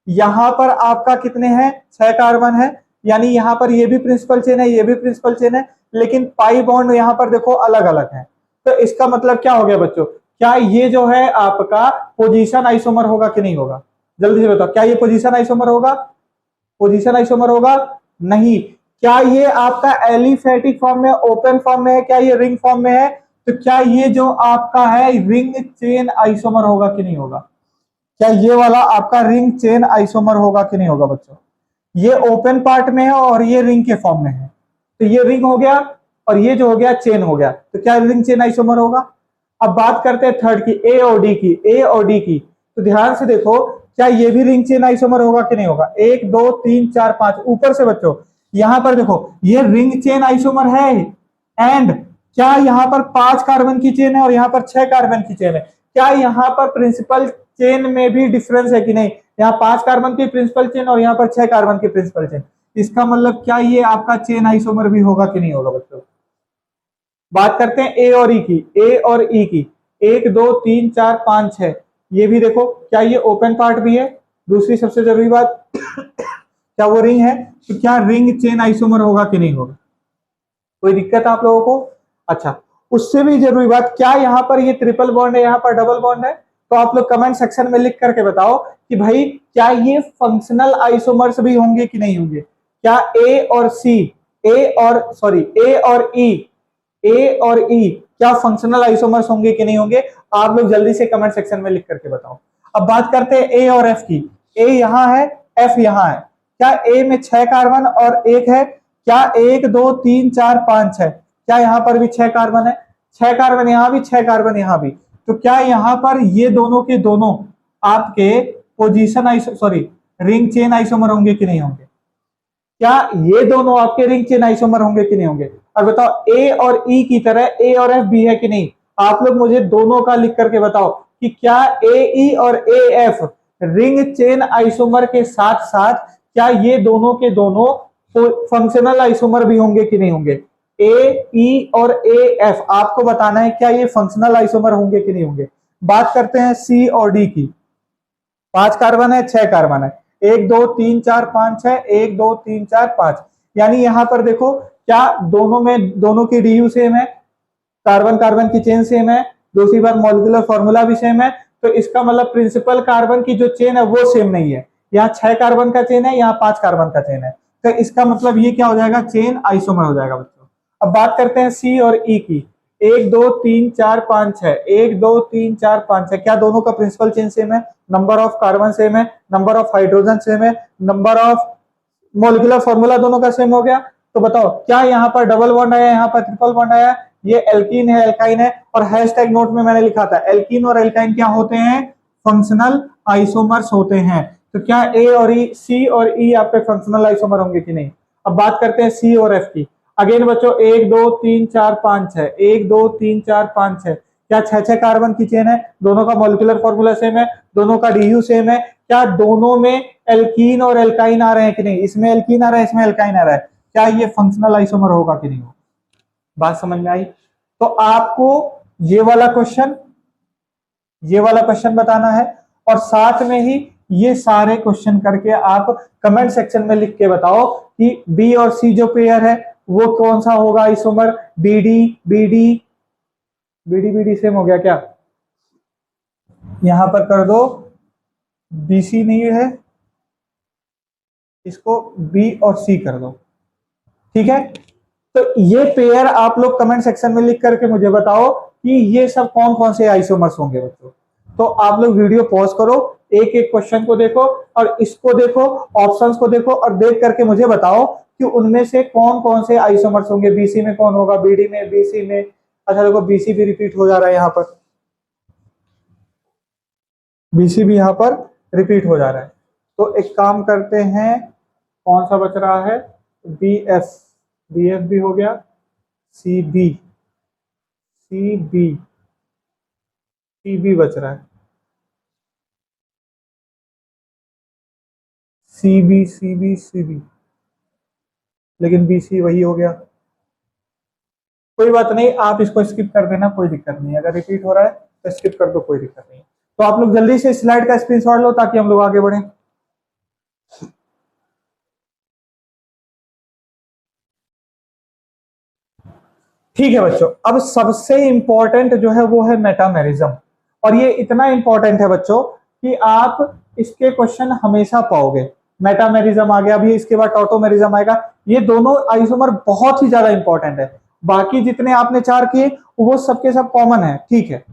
यहाँ पर आपका कितने हैं 6 कार्बन है, यानी यहाँ पर ये भी प्रिंसिपल चेन है, ये भी प्रिंसिपल चेन है, लेकिन पाई बॉन्ड यहाँ पर देखो अलग अलग है। तो इसका मतलब क्या हो गया बच्चों, क्या ये जो है आपका पोजीशन आइसोमर होगा कि नहीं होगा, जल्दी से बताओ, क्या ये पोजीशन आइसोमर होगा, पोजीशन आइसोमर होगा नहीं। क्या ये आपका एलिफेटिक फॉर्म में, ओपन फॉर्म में है, क्या ये रिंग फॉर्म में है, तो क्या ये जो आपका है रिंग चेन आइसोमर होगा कि नहीं होगा, क्या ये वाला आपका रिंग चेन आइसोमर होगा कि नहीं होगा बच्चों। ये ओपन पार्ट में है और ये रिंग के फॉर्म में है, तो ये रिंग हो गया और ये जो हो गया चेन हो गया, तो क्या रिंग चेन आइसोमर होगा। अब बात करते हैं थर्ड की, ए और डी की, ए और डी की, तो ध्यान से देखो क्या ये भी रिंग चेन आइसोमर होगा कि नहीं होगा। 1 2 3 4 5 ऊपर से बच्चों यहां पर देखो ये रिंग चेन आइसोमर है, एंड क्या यहाँ पर 5 कार्बन की चेन है और यहाँ पर 6 कार्बन की चेन है, क्या यहाँ पर प्रिंसिपल चेन में भी डिफरेंस है कि नहीं, यहाँ 5 कार्बन की प्रिंसिपल चेन और यहाँ पर 6 कार्बन की प्रिंसिपल चेन, इसका मतलब क्या ये आपका चेन आइसोमर भी होगा कि नहीं होगा बच्चों। बात करते हैं ए और ई की, ए और ई की, 1 2 3 4 5 6, ये भी देखो क्या ये ओपन पार्ट भी है। दूसरी सबसे जरूरी बात क्या वो रिंग है, तो क्या रिंग चेन आइसोमर होगा कि नहीं होगा, कोई दिक्कत आप लोगों को। अच्छा, उससे भी जरूरी बात, क्या यहाँ पर ये ट्रिपल बॉन्ड है, यहाँ पर डबल बॉन्ड है, तो आप लोग कमेंट सेक्शन में लिख करके बताओ कि भाई क्या ये फंक्शनल आइसोमर्स भी होंगे कि नहीं होंगे। क्या ए और सी, ए और ई, ए और ई क्या फंक्शनल आइसोमर्स होंगे कि नहीं होंगे, आप लोग जल्दी से कमेंट सेक्शन में लिख करके बताओ। अब बात करते हैं ए और एफ की, ए यहाँ है, एफ यहाँ है, क्या ए में 6 कार्बन और 1 है, क्या 1 2 3 4 5 है, क्या यहाँ पर भी 6 कार्बन है, 6 कार्बन यहाँ भी, 6 कार्बन यहाँ भी, तो क्या यहाँ पर ये दोनों के दोनों आपके रिंग चेन आइसोमर होंगे कि नहीं होंगे, क्या ये दोनों आपके रिंग चेन आइसोमर होंगे कि नहीं होंगे। अब बताओ ए और ई की तरह ए और एफ भी है कि नहीं, आप लोग मुझे दोनों का लिख करके बताओ कि क्या ए ई और A F ring chain isomer के साथ साथ क्या ये दोनों के दोनों फंक्शनल आइसोमर भी होंगे कि नहीं होंगे। ए ई और ए एफ आपको बताना है क्या ये फंक्शनल आइसोमर होंगे कि नहीं होंगे। बात करते हैं सी और डी की, 5 कार्बन है, 6 कार्बन है, 1 2 3 4 5 है, 1 2 3 4 5, यानी यहां पर देखो क्या दोनों की डीयू सेम है, कार्बन कार्बन की चेन सेम है, दूसरी बार मॉलिक्यूलर फॉर्मूला भी सेम है, तो इसका मतलब प्रिंसिपल कार्बन की जो चेन है वो सेम नहीं है, यहाँ 6 कार्बन का चेन है, यहाँ 5 कार्बन का चेन है, तो इसका मतलब ये क्या हो जाएगा, चेन आइसोमर हो जाएगा बच्चों। अब बात करते हैं सी और ई की, 1 2 3 4 5 है, 1 2 3 4 5 है, क्या दोनों का प्रिंसिपल चेन सेम है, नंबर ऑफ कार्बन सेम है, नंबर ऑफ हाइड्रोजन सेम है, नंबर ऑफ मॉलिक्यूलर फॉर्मूला दोनों का सेम हो गया, तो बताओ क्या यहाँ पर डबल बॉन्ड आया, यहाँ पर ट्रिपल बॉन्ड आया, ये एल्कीन है, एल्काइन है, और हैशटैग नोट में मैंने लिखा था एल्कीन और एल्काइन क्या होते हैं, फंक्शनल आइसोमर्स होते हैं, तो क्या ए और ई, सी और ई आपके फंक्शनल आइसोमर होंगे कि नहीं। अब बात करते हैं सी और एफ की, अगेन बच्चों 1 2 3 4 5 है, 1 2 3 4 5 है, क्या 6 कार्बन की चेन है, दोनों का मॉलिक्यूलर फॉर्मूला सेम है, दोनों का डीयू सेम है, क्या दोनों में एल्कीन और एल्काइन आ रहे हैं कि नहीं, इसमें एल्कीन आ रहा है, इसमें एल्काइन आ रहा है, क्या ये फंक्शनल आइसोमर होगा कि नहीं होगा। बात समझ में आई, तो आपको ये वाला क्वेश्चन बताना है, और साथ में ही ये सारे क्वेश्चन करके आप कमेंट सेक्शन में लिख के बताओ कि बी और सी जो पेयर है वो कौन सा होगा आइसोमर, बीडी सेम हो गया क्या, यहां पर कर दो बीसी नहीं है, इसको बी और सी कर दो, ठीक है। तो ये पेयर आप लोग कमेंट सेक्शन में लिख करके मुझे बताओ कि ये सब कौन कौन से आइसोमर्स होंगे बच्चों। तो आप लोग वीडियो पॉज करो, एक एक क्वेश्चन को देखो और इसको देखो, ऑप्शंस को देखो, और देख करके मुझे बताओ कि उनमें से कौन कौन से आइसोमर्स होंगे, बीसी में कौन होगा, बीडी में, बीसी में, अच्छा देखो बीसी भी रिपीट हो जा रहा है, यहाँ पर बीसी भी यहाँ पर रिपीट हो जा रहा है। तो एक काम करते हैं, कौन सा बच रहा है, बी एफ, बी एफ भी हो गया, C B, C B, C B बच रहा है, C B, C B, C B, लेकिन बी सी वही हो गया। कोई बात नहीं, आप इसको स्किप कर देना, कोई दिक्कत नहीं, अगर रिपीट हो रहा है तो स्किप कर दो, कोई दिक्कत नहीं। तो आप लोग जल्दी से स्लाइड का स्क्रीनशॉट लो ताकि हम लोग आगे बढ़े। ठीक है बच्चों, अब सबसे इंपॉर्टेंट जो है वो है मेटामेरिज्म, और ये इतना इंपॉर्टेंट है बच्चों कि आप इसके क्वेश्चन हमेशा पाओगे। मेटामेरिज्म आ गया, अभी इसके बाद टॉटोमेरिज्म आएगा। ये दोनों आइसोमर बहुत ही ज्यादा इंपॉर्टेंट है, बाकी जितने आपने चार किए वो सबके सब कॉमन है, ठीक है,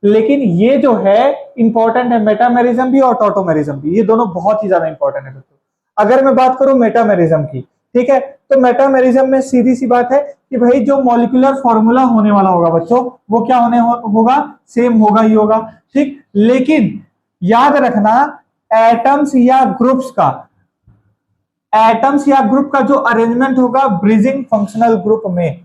लेकिन ये जो है इंपॉर्टेंट है, मेटामेरिज्म भी और टॉटोमेरिज्म भी, ये दोनों बहुत ही ज्यादा इंपॉर्टेंट है दोस्तों। अगर मैं बात करूं मेटामेरिज्म की, ठीक है, तो मेटामेरिज्म में सीधी सी बात है कि भाई जो मॉलिक्यूलर फॉर्मूला होने वाला होगा बच्चों, वो क्या होगा, सेम होगा ही होगा, ठीक। लेकिन याद रखना, एटम्स या ग्रुप्स का, एटम्स या ग्रुप का जो अरेंजमेंट होगा ब्रिजिंग फंक्शनल ग्रुप में,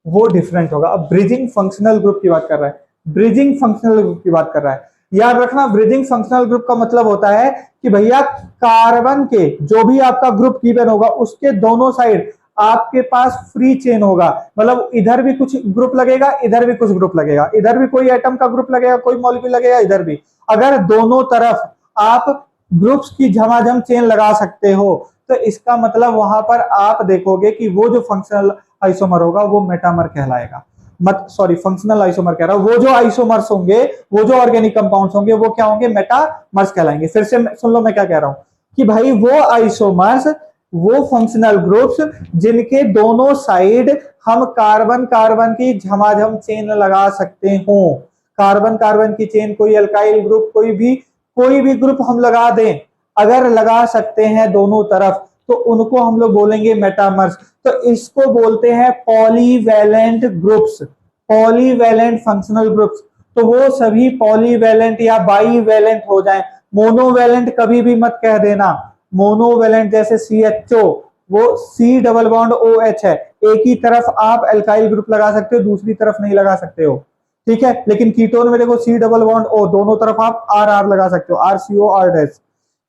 वो डिफरेंट होगा। अब ब्रिजिंग फंक्शनल ग्रुप की बात कर रहा है, ब्रिजिंग फंक्शनल ग्रुप की बात कर रहा है। याद रखना, ब्रिजिंग फंक्शनल ग्रुप का मतलब होता है कि भैया कार्बन के जो भी आपका ग्रुप गिवन होगा उसके दोनों साइड आपके पास फ्री चेन होगा, मतलब इधर भी कुछ ग्रुप लगेगा, इधर भी कुछ ग्रुप लगेगा, इधर भी कोई एटम का ग्रुप लगेगा, कोई मॉलिक्यूल लगेगा, इधर भी। अगर दोनों तरफ आप ग्रुप्स की झमाझम चेन लगा सकते हो तो इसका मतलब वहां पर आप देखोगे कि वो जो फंक्शनल आइसोमर होगा वो मेटामर कहलाएगा। मत सॉरी, फंक्शनल आइसोमर कह रहा हूं, वो जो आइसोमर्स होंगे, वो जो ऑर्गेनिक कंपाउंड्स होंगे वो क्या होंगे, मेटामर्स कहलाएंगे। फिर से सुन लो मैं क्या कह रहा हूं, कि भाई वो आइसोमर्स, वो फंक्शनल ग्रुप्स जिनके दोनों साइड हम कार्बन कार्बन की झमाझम चेन लगा सकते हो, कार्बन कार्बन की चेन, कोई अल्काइल ग्रुप, कोई भी ग्रुप हम लगा दें, अगर लगा सकते हैं दोनों तरफ तो उनको हम लोग बोलेंगे मेटामर्स। तो इसको बोलते हैं polyvalent groups, polyvalent functional groups. तो वो सभी पॉलीवैलेंट या बाईवैलेंट हो जाएं, मोनोवैलेंट कभी भी मत कह देना। मोनोवैलेंट जैसे CHO, वो C डबल बॉन्ड OH है, एक ही तरफ आप एल्काइल ग्रुप लगा सकते हो, दूसरी तरफ नहीं लगा सकते हो, ठीक है। लेकिन कीटोन में देखो C डबल बॉन्ड O, दोनों तरफ आप RR लगा सकते हो, RCOR डैश।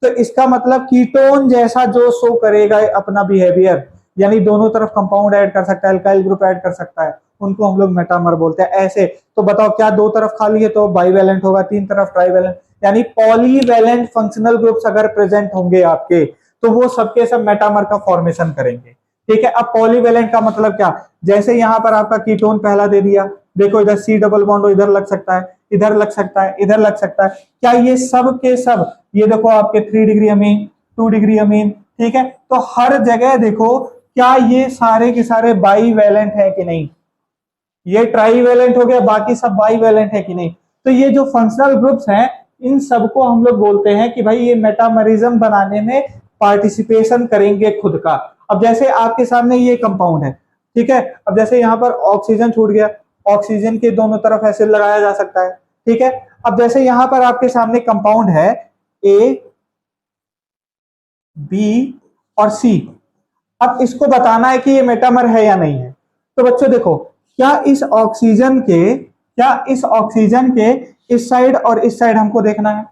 तो इसका मतलब कीटोन जैसा जो शो करेगा अपना बिहेवियर, यानी दोनों तरफ कंपाउंड ऐड कर सकता है, अल्काइल ग्रुप ऐड कर सकता है, उनको हम लोग मेटामर बोलते हैं। ऐसे तो बताओ, क्या दो तरफ खाली है तो बाईवैलेंट होगा, तीन तरफ ट्राईवैलेंट, यानी पॉलीवैलेंट फंक्शनल ग्रुप्स अगर प्रेजेंट होंगे आपके तो वो सबके सब मेटामर का फॉर्मेशन करेंगे, ठीक है। अब पॉलीवैलेंट का मतलब क्या, जैसे यहां पर आपका कीटोन पहला दे दिया, देखो इधर C डबल बॉन्ड इधर लग सकता है, इधर लग सकता है, इधर लग सकता है, क्या ये सब के सब, ये देखो आपके 3 डिग्री अमीन, 2 डिग्री अमीन, ठीक है। तो हर जगह देखो क्या ये सारे के सारे बाईवैलेंट है कि नहीं, ये ट्राईवैलेंट हो गया, बाकी सब बाईवैलेंट है कि नहीं। तो ये जो फंक्शनल ग्रुप्स हैं इन सबको हम लोग बोलते हैं कि भाई ये मेटामरिज्म बनाने में पार्टिसिपेशन करेंगे खुद का। अब जैसे आपके सामने ये कंपाउंड है, ठीक है, अब जैसे यहां पर ऑक्सीजन छूट गया, ऑक्सीजन के दोनों तरफ एसिड लगाया जा सकता है, ठीक है। अब जैसे यहां पर आपके सामने कंपाउंड है A, B और C, अब इसको बताना है कि ये मेटामर है या नहीं है। तो बच्चों देखो, क्या इस ऑक्सीजन के इस साइड और इस साइड हमको देखना है।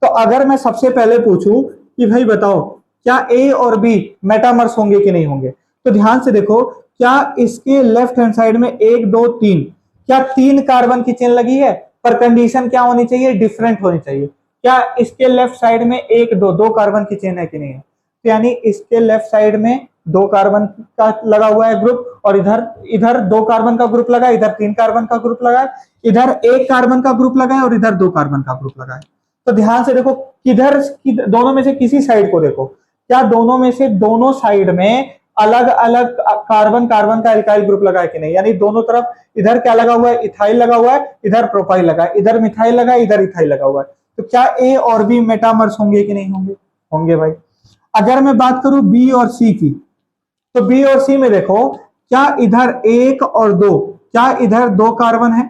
तो अगर मैं सबसे पहले पूछूं कि भाई बताओ क्या A और B मेटामर्स होंगे कि नहीं होंगे, तो ध्यान से देखो, क्या इसके लेफ्ट हैंड साइड में 1 2 3, क्या 3 कार्बन की चेन लगी है, पर कंडीशन क्या होनी चाहिए, डिफरेंट होनी चाहिए। क्या इसके लेफ्ट साइड में 1 2 कार्बन की चेन है कि नहीं है, तो यानी इसके लेफ्ट साइड में 2 कार्बन का लगा हुआ है ग्रुप, और इधर 2 कार्बन का ग्रुप लगा है, इधर 3 कार्बन का ग्रुप लगा है, इधर 1 कार्बन का ग्रुप लगा है और इधर 2 कार्बन का ग्रुप लगा है। तो ध्यान से देखो, दोनों में से किसी साइड को देखो, क्या दोनों में से दोनों साइड में अलग अलग कार्बन कार्बन का एल्काइल ग्रुप लगा है कि नहीं, यानी दोनों तरफ इधर क्या लगा हुआ है, इथाइल लगा हुआ है, इधर प्रोपाइल लगा है, इधर मिथाइल लगा है, इधर इथाइल लगा हुआ है। तो क्या A और B मेटामर्स होंगे कि नहीं होंगे, होंगे भाई। अगर मैं बात करूं B और C की, तो B और C में देखो, क्या इधर 1 और 2, क्या इधर 2 कार्बन है,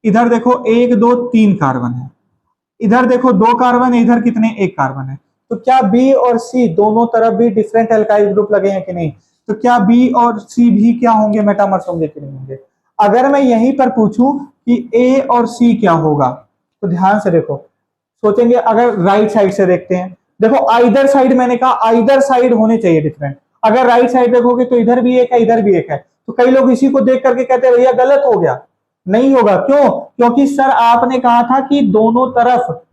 इधर देखो 1 2 3 कार्बन है, इधर देखो 2 कार्बन, इधर कितने, 1 कार्बन है। तो क्या बी और सी दोनों तरफ भी डिफरेंट एल्काइल ग्रुप लगे हैं कि नहीं? तो क्या बी और सी भी क्या होंगे, मेटामर्स होंगे कि नहीं होंगे? अगर मैं यहीं पर पूछूं कि ए और सी क्या होगा, तो ध्यान से देखो, सोचेंगे। अगर राइट साइड से देखते हैं, देखो आइदर साइड, मैंने कहा आइदर साइड होने चाहिए डिफरेंट। अगर राइट साइड देखोगे तो इधर भी एक है, इधर भी एक है। तो कई लोग इसी को देख करके कहते हैं भैया गलत हो गया। नहीं होगा, क्यों? क्योंकि सर आपने कहा था कि दोनों तरफ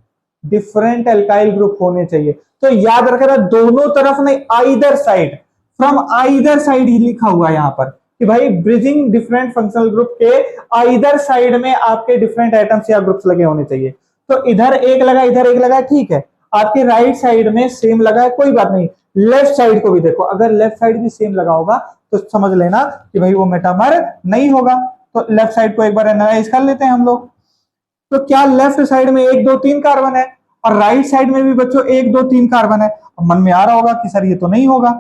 डिफरेंट एल्काइल ग्रुप होने चाहिए। तो याद रखना, दोनों तरफ नहीं, either side, from either side ही लिखा हुआ है यहां पर कि भाई ब्रिजिंग डिफरेंट फंक्शनल ग्रुप के आइदर साइड में आपके डिफरेंट एटम्स या ग्रुप्स लगे होने चाहिए। तो इधर एक लगा, इधर एक लगा, ठीक है। आपके राइट साइड में सेम लगा है, कोई बात नहीं। लेफ्ट साइड को भी देखो, अगर लेफ्ट साइड भी सेम लगा होगा तो समझ लेना कि भाई वो मेटामर नहीं होगा। तो लेफ्ट साइड को एक बार एनालाइज कर लेते हैं हम लोग। तो क्या लेफ्ट साइड में 1 2 3 कार्बन है और राइट साइड में भी बच्चों 1 2 3 कार्बन है? अब मन में आ रहा होगा कि सर ये तो नहीं होगा।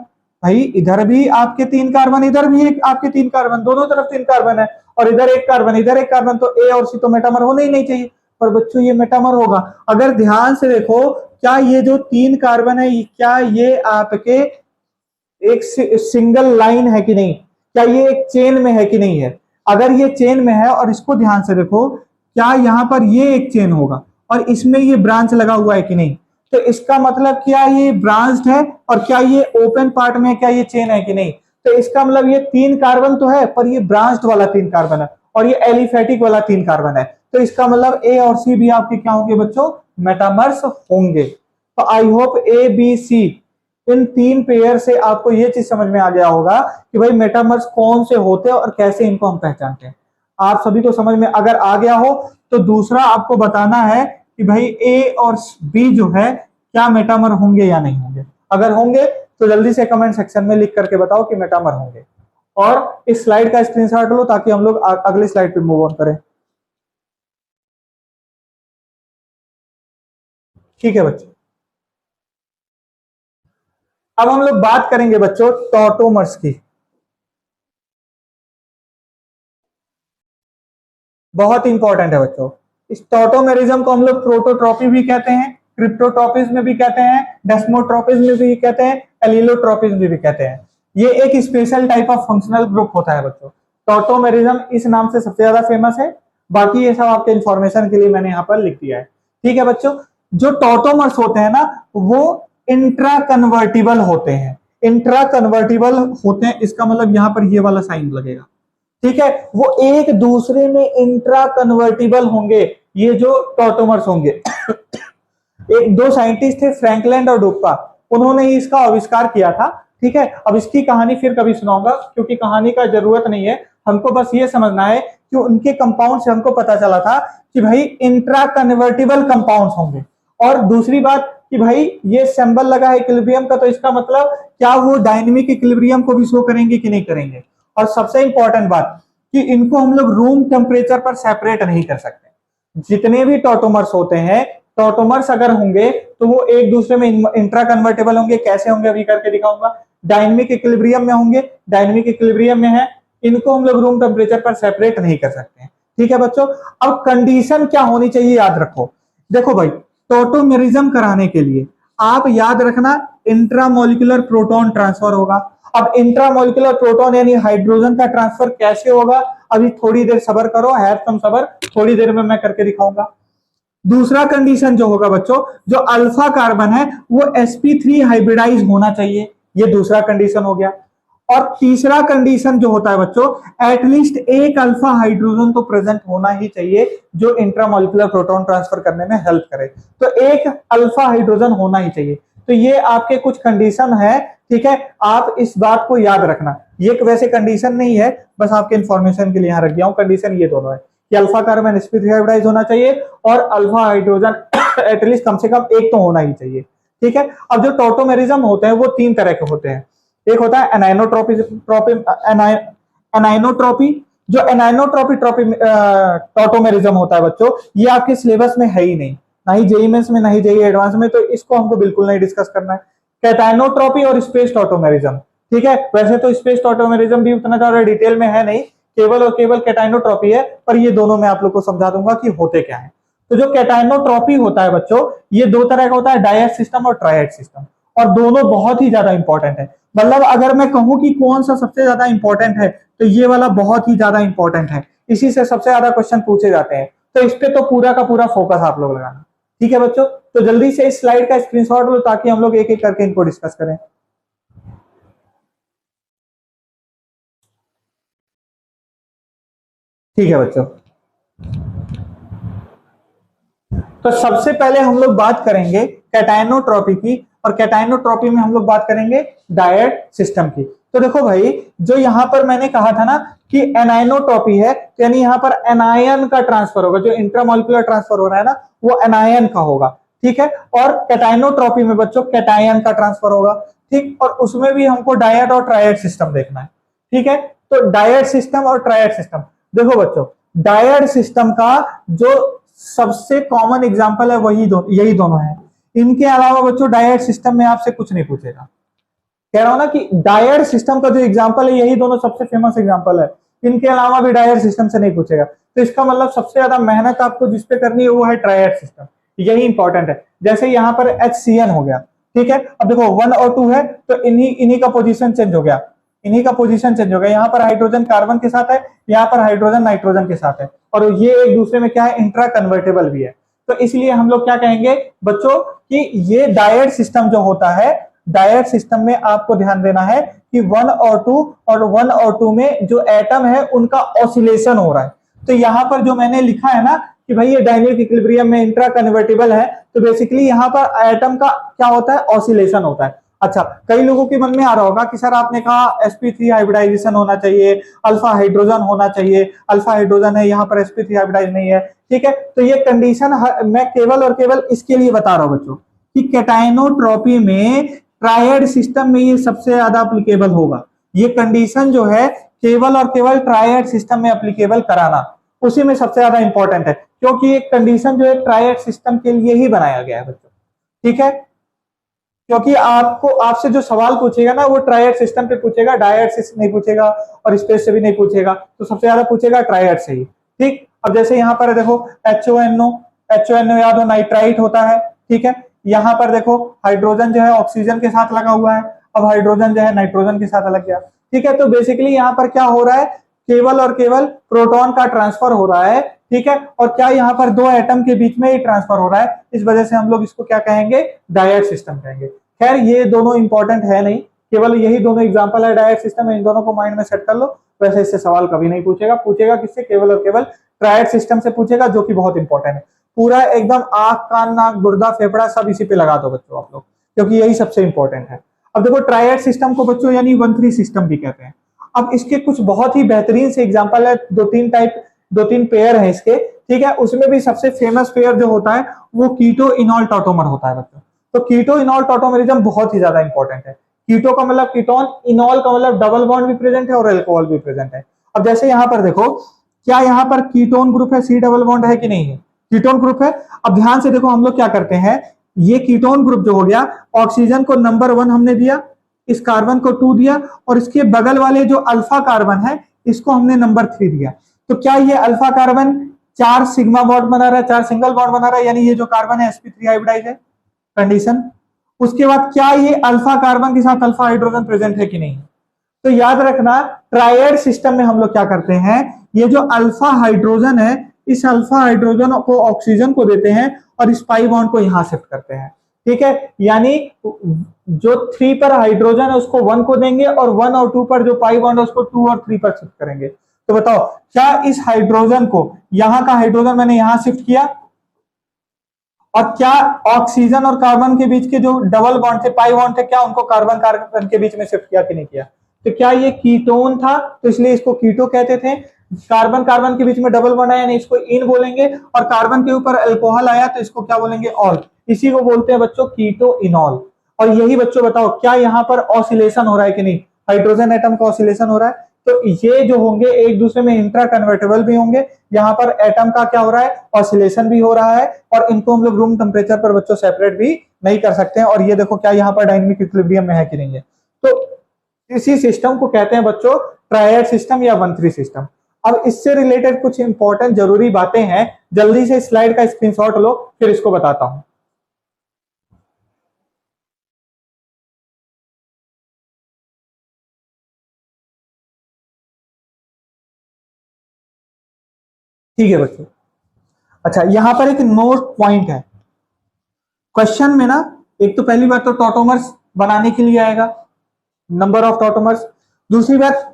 भाई इधर भी आपके 3 कार्बन, इधर भी एक आपके 3 कार्बन, दोनों तरफ 3 कार्बन है, और इधर 1 कार्बन, इधर 1 कार्बन, तो ए और सी तो मेटामर होने ही नहीं चाहिए। पर बच्चों ये मेटामर होगा। अगर ध्यान से देखो, क्या ये जो 3 कार्बन है, क्या ये आपके एक सिंगल लाइन है कि नहीं? क्या ये एक चेन में है कि नहीं है? अगर ये चेन में है, और इसको ध्यान से देखो, क्या यहां पर ये एक चेन होगा और इसमें ये ब्रांच लगा हुआ है कि नहीं? तो इसका मतलब क्या ये ब्रांच्ड है, और क्या ये ओपन पार्ट में, क्या ये चेन है कि नहीं? तो इसका मतलब ये 3 कार्बन तो है, पर ये ब्रांच्ड वाला 3 कार्बन है और ये एलिफेटिक वाला 3 कार्बन है। तो इसका मतलब ए और सी भी आपके क्या होंगे बच्चों? मेटामर्स होंगे। तो I hope A B C in 3 pair से आपको ये चीज समझ में आ गया होगा कि भाई मेटामर्स कौन से होते हैं और कैसे इनको हम पहचानते हैं। आप सभी को समझ में अगर आ गया हो तो दूसरा आपको बताना है कि भाई ए और बी जो है क्या मेटामर होंगे या नहीं होंगे। अगर होंगे तो जल्दी से कमेंट सेक्शन में लिख करके बताओ कि मेटामर होंगे, और इस स्लाइड का स्क्रीनशॉट लो ताकि हम लोग अगली स्लाइड पे मूव ऑन करें। ठीक है बच्चों, अब हम लोग बात करेंगे बच्चों टॉटोमर्स की। बहुत इंपॉर्टेंट है बच्चों। इस टॉटोमेरिज्म को हम लोग प्रोटोट्रॉपी भी कहते हैं, क्रिप्टोट्रॉपिज्म भी कहते हैं, डेस्मोट्रॉपिज्म भी कहते हैं, एलिलोट्रॉपिज्म भी कहते हैं। ये एक special type of functional group होता है बच्चों। टॉटोमेरिज्म इस नाम से सबसे ज्यादा फेमस है। बाकी ये सब आपके इंफॉर्मेशन के लिए मैंने यहाँ पर लिख दिया है। ठीक है बच्चों, जो टॉटोमर्स होते हैं ना, वो इंट्रा कन्वर्टिबल होते हैं। इंट्रा कन्वर्टिबल होते हैं, इसका मतलब यहाँ पर ये वाला साइन लगेगा। ठीक है, वो एक दूसरे में इंट्रा कन्वर्टिबल होंगे, ये जो टॉटोमर्स होंगे। एक 2 साइंटिस्ट थे, फ्रैंकलैंड और डुप्पा, उन्होंने ही इसका आविष्कार किया था। ठीक है, अब इसकी कहानी फिर कभी सुनाऊंगा, क्योंकि कहानी का जरूरत नहीं है, हमको बस ये समझना है कि उनके कंपाउंड से हमको पता चला था कि भाई इंट्रा कन्वर्टिबल कंपाउंड्स होंगे। और दूसरी बात कि भाई ये सिंबल लगा है इक्विलिब्रियम का, तो इसका मतलब क्या वो डायनेमिक इक्विलिब्रियम को भी शो करेंगे कि नहीं करेंगे। और सबसे इंपॉर्टेंट बात कि इनको हम लोग रूम टेम्परेचर पर सेपरेट नहीं कर सकते। जितने भी टॉटोमर्स होते हैं, टॉटोमर्स अगर होंगे तो वो एक दूसरे में इंट्रा कन्वर्टेबल होंगे। कैसे होंगे अभी करके दिखाऊंगा। डायनेमिक इक्विलिब्रियम में होंगे, डायनेमिक इक्विलिब्रियम में है, इनको हम लोग रूम टेम्परेचर पर सेपरेट नहीं कर सकते। ठीक है बच्चों, अब कंडीशन क्या होनी चाहिए याद रखो। देखो भाई, टॉटोमेरिज्म कराने के लिए आप याद रखना इंट्रामोलिकुलर प्रोटॉन ट्रांसफर होगा। अब इंट्रामोलिकुलर प्रोटॉन यानी हाइड्रोजन का ट्रांसफर कैसे होगा, अभी थोड़ी देर सब्र करो, हैव सम सब्र, थोड़ी देर में मैं करके दिखाऊंगा। दूसरा कंडीशन जो होगा बच्चों, जो अल्फा कार्बन है वो sp3 हाइब्रिडाइज होना चाहिए, ये दूसरा कंडीशन हो गया। और तीसरा कंडीशन जो होता है बच्चों, एटलीस्ट एक अल्फा हाइड्रोजन तो प्रेजेंट होना ही चाहिए जो इंट्रामोलिकुलर प्रोटॉन ट्रांसफर करने में हेल्प करे। तो एक अल्फा हाइड्रोजन होना ही चाहिए। तो ये आपके कुछ कंडीशन है। ठीक है, आप इस बात को याद रखना। ये वैसे कंडीशन नहीं है, बस आपके इंफॉर्मेशन के लिए यहां रख दिया हूं। कंडीशन ये दोनों है कि अल्फा कार्बन sp3 हाइब्रिडाइज होना चाहिए और अल्फा हाइड्रोजन एटलीस्ट कम से कम एक तो होना ही चाहिए। ठीक है, अब जो टॉटोमेरिज्म होते हैं वो 3 तरह के होते हैं। एक होता है एनाइनोट्रॉपी, जो एनाइनोट्रॉपी टॉटोमेरिज्म होता है बच्चों, ये आपके सिलेबस में है ही नहीं, ना ही जेईई मेंस में, ना ही जेईई एडवांस में, तो इसको हमको बिल्कुल नहीं डिस्कस करना है। कैटाइनोट्रॉपी और स्पेस टॉटोमेरिज्म। ठीक है, वैसे तो स्पेस टॉटोमेरिज्म भी उतना ज्यादा डिटेल में है नहीं, केवल और केवल कैटाइनोट्रॉपी है, पर ये दोनों मैं आप लोग को समझा दूंगा कि होते क्या है। तो जो कैटायनोट्रॉपी होता है बच्चों, ये दो तरह का होता है, डायड सिस्टम और ट्रायड सिस्टम, और दोनों बहुत ही ज्यादा इंपॉर्टेंट है। मतलब अगर मैं कहूं कि कौन सा सबसे ज्यादा इंपॉर्टेंट है, तो ये वाला बहुत ही ज्यादा इंपॉर्टेंट है, इसी से सबसे ज्यादा क्वेश्चन पूछे जाते हैं। तो इस पे तो पूरा का पूरा फोकस आप लोग लगाना, ठीक है बच्चों। तो जल्दी से इस स्लाइड का स्क्रीनशॉट लो ताकि हम लोग एक एक करके इनको डिस्कस करें। ठीक है बच्चों, तो सबसे पहले हम लोग बात करेंगे कैटायनोट्रॉपी की, और कैटायनोट्रॉपी में हम लोग बात करेंगे डायड सिस्टम की। तो देखो भाई, जो यहां पर मैंने कहा था ना कि एनायनोट्रॉपी है, तो यानी यहां पर एनायन का ट्रांसफर होगा, जो इंट्रामोलिकुलर ट्रांसफर हो रहा है ना, वो एनायन का होगा, ठीक है। और कैटायनोट्रॉपी में बच्चों कैटायन का ट्रांसफर होगा, ठीक। और उसमें भी हमको डायड और ट्रायड सिस्टम देखना है, ठीक है। तो डायड सिस्टम और ट्रायड सिस्टम, देखो बच्चों, डायड सिस्टम का जो सबसे कॉमन एग्जांपल है वही यही दोनों है। इनके अलावा बच्चों डायड सिस्टम में आपसे कुछ नहीं पूछेगा। कह रहा हूं ना कि डायड सिस्टम का जो एग्जांपल है यही दोनों सबसे फेमस एग्जांपल है, इनके अलावा भी डायड सिस्टम से नहीं पूछेगा। तो इसका मतलब सबसे ज्यादा मेहनत आपको जिसपे करनी है वो है ट्रायड सिस्टम, यही इंपॉर्टेंट है। जैसे यहाँ पर HCN हो गया, ठीक है। अब देखो 1 और 2 है, तो इन्हीं का पोजीशन चेंज हो गया, इन्हीं का पोजीशन चेंज हो गया। यहाँ पर हाइड्रोजन कार्बन के साथ है, यहाँ पर हाइड्रोजन नाइट्रोजन के साथ है, और ये एक दूसरे में क्या है, इंट्रा कन्वर्टेबल भी है। तो इसलिए हम लोग क्या कहेंगे बच्चों कि ये डायड सिस्टम जो होता है, डायड सिस्टम में आपको ध्यान देना है कि 1 और 2 और 1 और 2 में जो एटम है उनका ऑसिलेशन हो रहा है। तो यहां पर जो मैंने लिखा है ना कि भाई ये डायनेमिक इक्विलिब्रियम में इंट्रा कन्वर्टेबल है, तो बेसिकली यहां पर एटम का क्या होता है, ऑसिलेशन होता है। अच्छा, कई लोगों के मन में आ रहा होगा कि सर आपने कहा sp3 हाइब्रिडाइजेशन होना चाहिए, अल्फा हाइड्रोजन होना चाहिए, अल्फा हाइड्रोजन है, यहाँ पर sp3 हाइब्रिडाइज नहीं है, ठीक है। तो ये कंडीशन मैं केवल और केवल इसके लिए बता रहा हूं बच्चों कि कैटायनोट्रॉपी में ट्रायड सिस्टम में ये सबसे ज्यादा अप्लीकेबल होगा। ये कंडीशन जो है केवल और केवल ट्रायड सिस्टम में अप्लीकेबल कराना, उसी में सबसे ज्यादा इंपॉर्टेंट है, क्योंकि ये कंडीशन जो है ट्रायड सिस्टम के लिए ही बनाया गया है बच्चों, ठीक है। क्योंकि आपको आपसे जो सवाल पूछेगा ना वो ट्रायड सिस्टम पे पूछेगा, डायड से नहीं पूछेगा और स्पेस से भी नहीं पूछेगा, तो सबसे ज्यादा पूछेगा ट्रायड से ही, ठीक। अब जैसे यहाँ पर देखो HONO याद हो नाइट्राइट होता है, ठीक है। यहाँ पर देखो हाइड्रोजन जो है ऑक्सीजन के साथ लगा हुआ है, अब हाइड्रोजन जो है नाइट्रोजन के साथ लग गया, ठीक है। तो बेसिकली यहाँ पर क्या हो रहा है, केवल और केवल प्रोटॉन का ट्रांसफर हो रहा है, ठीक है। और क्या यहाँ पर दो एटम के बीच में ही ट्रांसफर हो रहा है, इस वजह से हम लोग इसको क्या कहेंगे, डायड सिस्टम कहेंगे। खैर ये दोनों इंपॉर्टेंट है नहीं, केवल यही दोनों एग्जांपल है डायड सिस्टम में, इन दोनों को माइंड में सेट कर लो। वैसे इससे सवाल कभी नहीं पूछेगा, पूछेगा किससे, केवल और केवल ट्रायड सिस्टम से पूछेगा, जो कि बहुत इंपॉर्टेंट है। पूरा एकदम आंख कान नाक गुर्दा फेफड़ा सब इसी पे लगा दो बच्चों आप लोग, क्योंकि यही सबसे इंपॉर्टेंट है। अब देखो ट्रायड सिस्टम को बच्चों यानी 1-3 सिस्टम भी कहते हैं। अब इसके कुछ बहुत ही बेहतरीन से एग्जांपल है, दो तीन पेयर है इसके, ठीक है। उसमें भी सबसे फेमस पेयर जो होता है वो कीटो इनॉल टॉटोमर होता है बच्चों। तो कीटो इनॉल टॉटोमरिज्म बहुत ही ज्यादा इंपॉर्टेंट है। कीटो का मतलब कीटोन, इनॉल का मतलब डबल बॉन्ड भी प्रेजेंट है और अल्कोहल भी प्रेजेंट है। अब जैसे यहाँ पर देखो, क्या यहाँ पर कीटोन ग्रुप है, C डबल बॉन्ड है कि नहीं है, कीटोन ग्रुप है। अब ध्यान से देखो, हम लोग क्या करते हैं, ये कीटोन ग्रुप जो हो गया, ऑक्सीजन को नंबर 1 हमने दिया, इस कार्बन को 2 दिया, और इसके बगल वाले जो अल्फा कार्बन है इसको हमने नंबर 3 दिया। तो क्या ये अल्फा कार्बन 4 सिग्मा बॉन्ड बना रहा है, 4 सिंगल बॉन्ड बना रहा है, यानी ये जो कार्बन है sp3 हाइब्रिडाइज है, कंडीशन। उसके बाद क्या ये अल्फा कार्बन के साथ अल्फा हाइड्रोजन प्रेजेंट है कि नहीं। तो याद रखना ट्रायड सिस्टम में हम लोग क्या करते हैं, ये जो अल्फा हाइड्रोजन है, इस अल्फा हाइड्रोजन को ऑक्सीजन को देते हैं और इस पाई बॉन्ड को यहां शिफ्ट करते हैं, ठीक है। यानी जो 3 पर हाइड्रोजन है उसको 1 को देंगे, और 1 और 2 पर जो पाई बॉन्ड है उसको 2 और 3 पर शिफ्ट करेंगे। तो बताओ क्या इस हाइड्रोजन को, यहां का हाइड्रोजन मैंने यहां शिफ्ट किया, और क्या ऑक्सीजन और कार्बन के बीच के जो डबल बॉन्ड थे, पाई बॉन्ड थे, क्या उनको कार्बन कार्बन के बीच में शिफ्ट किया कि नहीं किया। तो क्या ये कीटोन था, तो इसलिए इसको कीटो कहते थे। कार्बन कार्बन के बीच में डबल बॉन्ड आया, इसको इन बोलेंगे, और कार्बन के ऊपर अल्कोहल आया तो इसको क्या बोलेंगे, ऑल। इसी को बोलते हैं बच्चों कीटो इनॉल। और यही बच्चों बताओ क्या यहाँ पर ऑसिलेशन हो रहा है कि नहीं, हाइड्रोजन एटम का ऑसिलेशन हो रहा है। तो ये जो होंगे एक दूसरे में इंट्रा कन्वर्टेबल भी होंगे, यहाँ पर एटम का क्या हो रहा है, ऑसिलेशन भी हो रहा है, और इनको हम लोग रूम टेम्परेचर पर बच्चों सेपरेट भी नहीं कर सकते हैं। और ये देखो क्या यहाँ पर डायनेमिक इक्विलिब्रियम में है कि नहीं है। तो इसी सिस्टम को कहते हैं बच्चों ट्रायड सिस्टम या 1-3 सिस्टम। अब इससे रिलेटेड कुछ इंपॉर्टेंट जरूरी बातें हैं, जल्दी से स्लाइड का स्क्रीनशॉट लो, फिर इसको बताता हूं। ठीक है बच्चों, अच्छा यहां पर एक नोट पॉइंट है क्वेश्चन में ना। एक तो पहली बात तो टॉटोमर्स बनाने के लिए आएगा, नंबर ऑफ टॉटोमर्स। दूसरी बात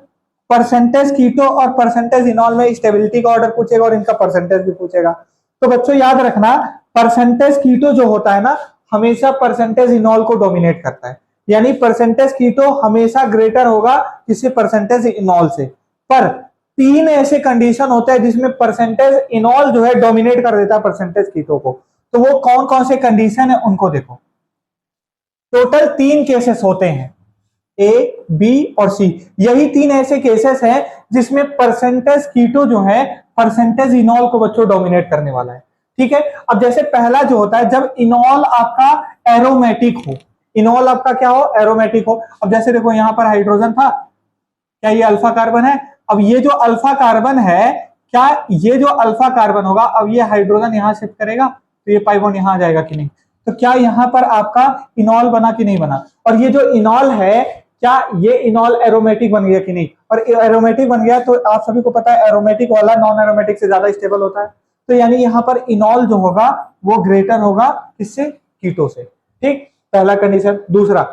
परसेंटेज कीटो और परसेंटेज इनॉल में स्टेबिलिटी का ऑर्डर पूछेगा और इनका परसेंटेज भी पूछेगा। तो बच्चों याद रखना, परसेंटेज कीटो जो होता है ना, हमेशा परसेंटेज इनॉल को डोमिनेट करता है, यानी परसेंटेज कीटो हमेशा ग्रेटर होगा किसी परसेंटेज इनॉल से। पर तीन ऐसे कंडीशन होते हैं जिसमें परसेंटेज इनॉल जो है डोमिनेट कर देता है परसेंटेज कीटो को। तो वो कौन कौन से कंडीशन है उनको देखो। टोटल तीन केसेस होते हैं, ए, बी और सी। यही तीन ऐसे केसेस हैं जिसमें परसेंटेज कीटो जो है परसेंटेज इनॉल को बच्चों डोमिनेट करने वाला है। ठीक है, अब जैसे पहला जो होता है, जब इनॉल आपका एरोमेटिक हो, इनॉल आपका क्या हो, एरोमेटिक हो। अब जैसे देखो यहां पर हाइड्रोजन था, क्या ये अल्फा कार्बन है? अब ये जो अल्फा कार्बन है, क्या ये जो अल्फा कार्बन होगा, अब ये हाइड्रोजन यहां शिफ्ट करेगा तो ये पाई बॉन्ड यहां आ जाएगा कि नहीं? तो क्या यहां पर आपका इनॉल बना कि नहीं बना? और ये जो इनॉल है, क्या ये इनॉल एरोमेटिक बन गया कि नहीं? और एरोमेटिक बन गया तो आप सभी को पता है एरोमेटिक वाला नॉन एरोमेटिक से ज्यादा स्टेबल होता है। तो यानी यहां पर इनॉल जो होगा वो ग्रेटर होगा किससे? कीटो से। ठीक, पहला कंडीशन। दूसरा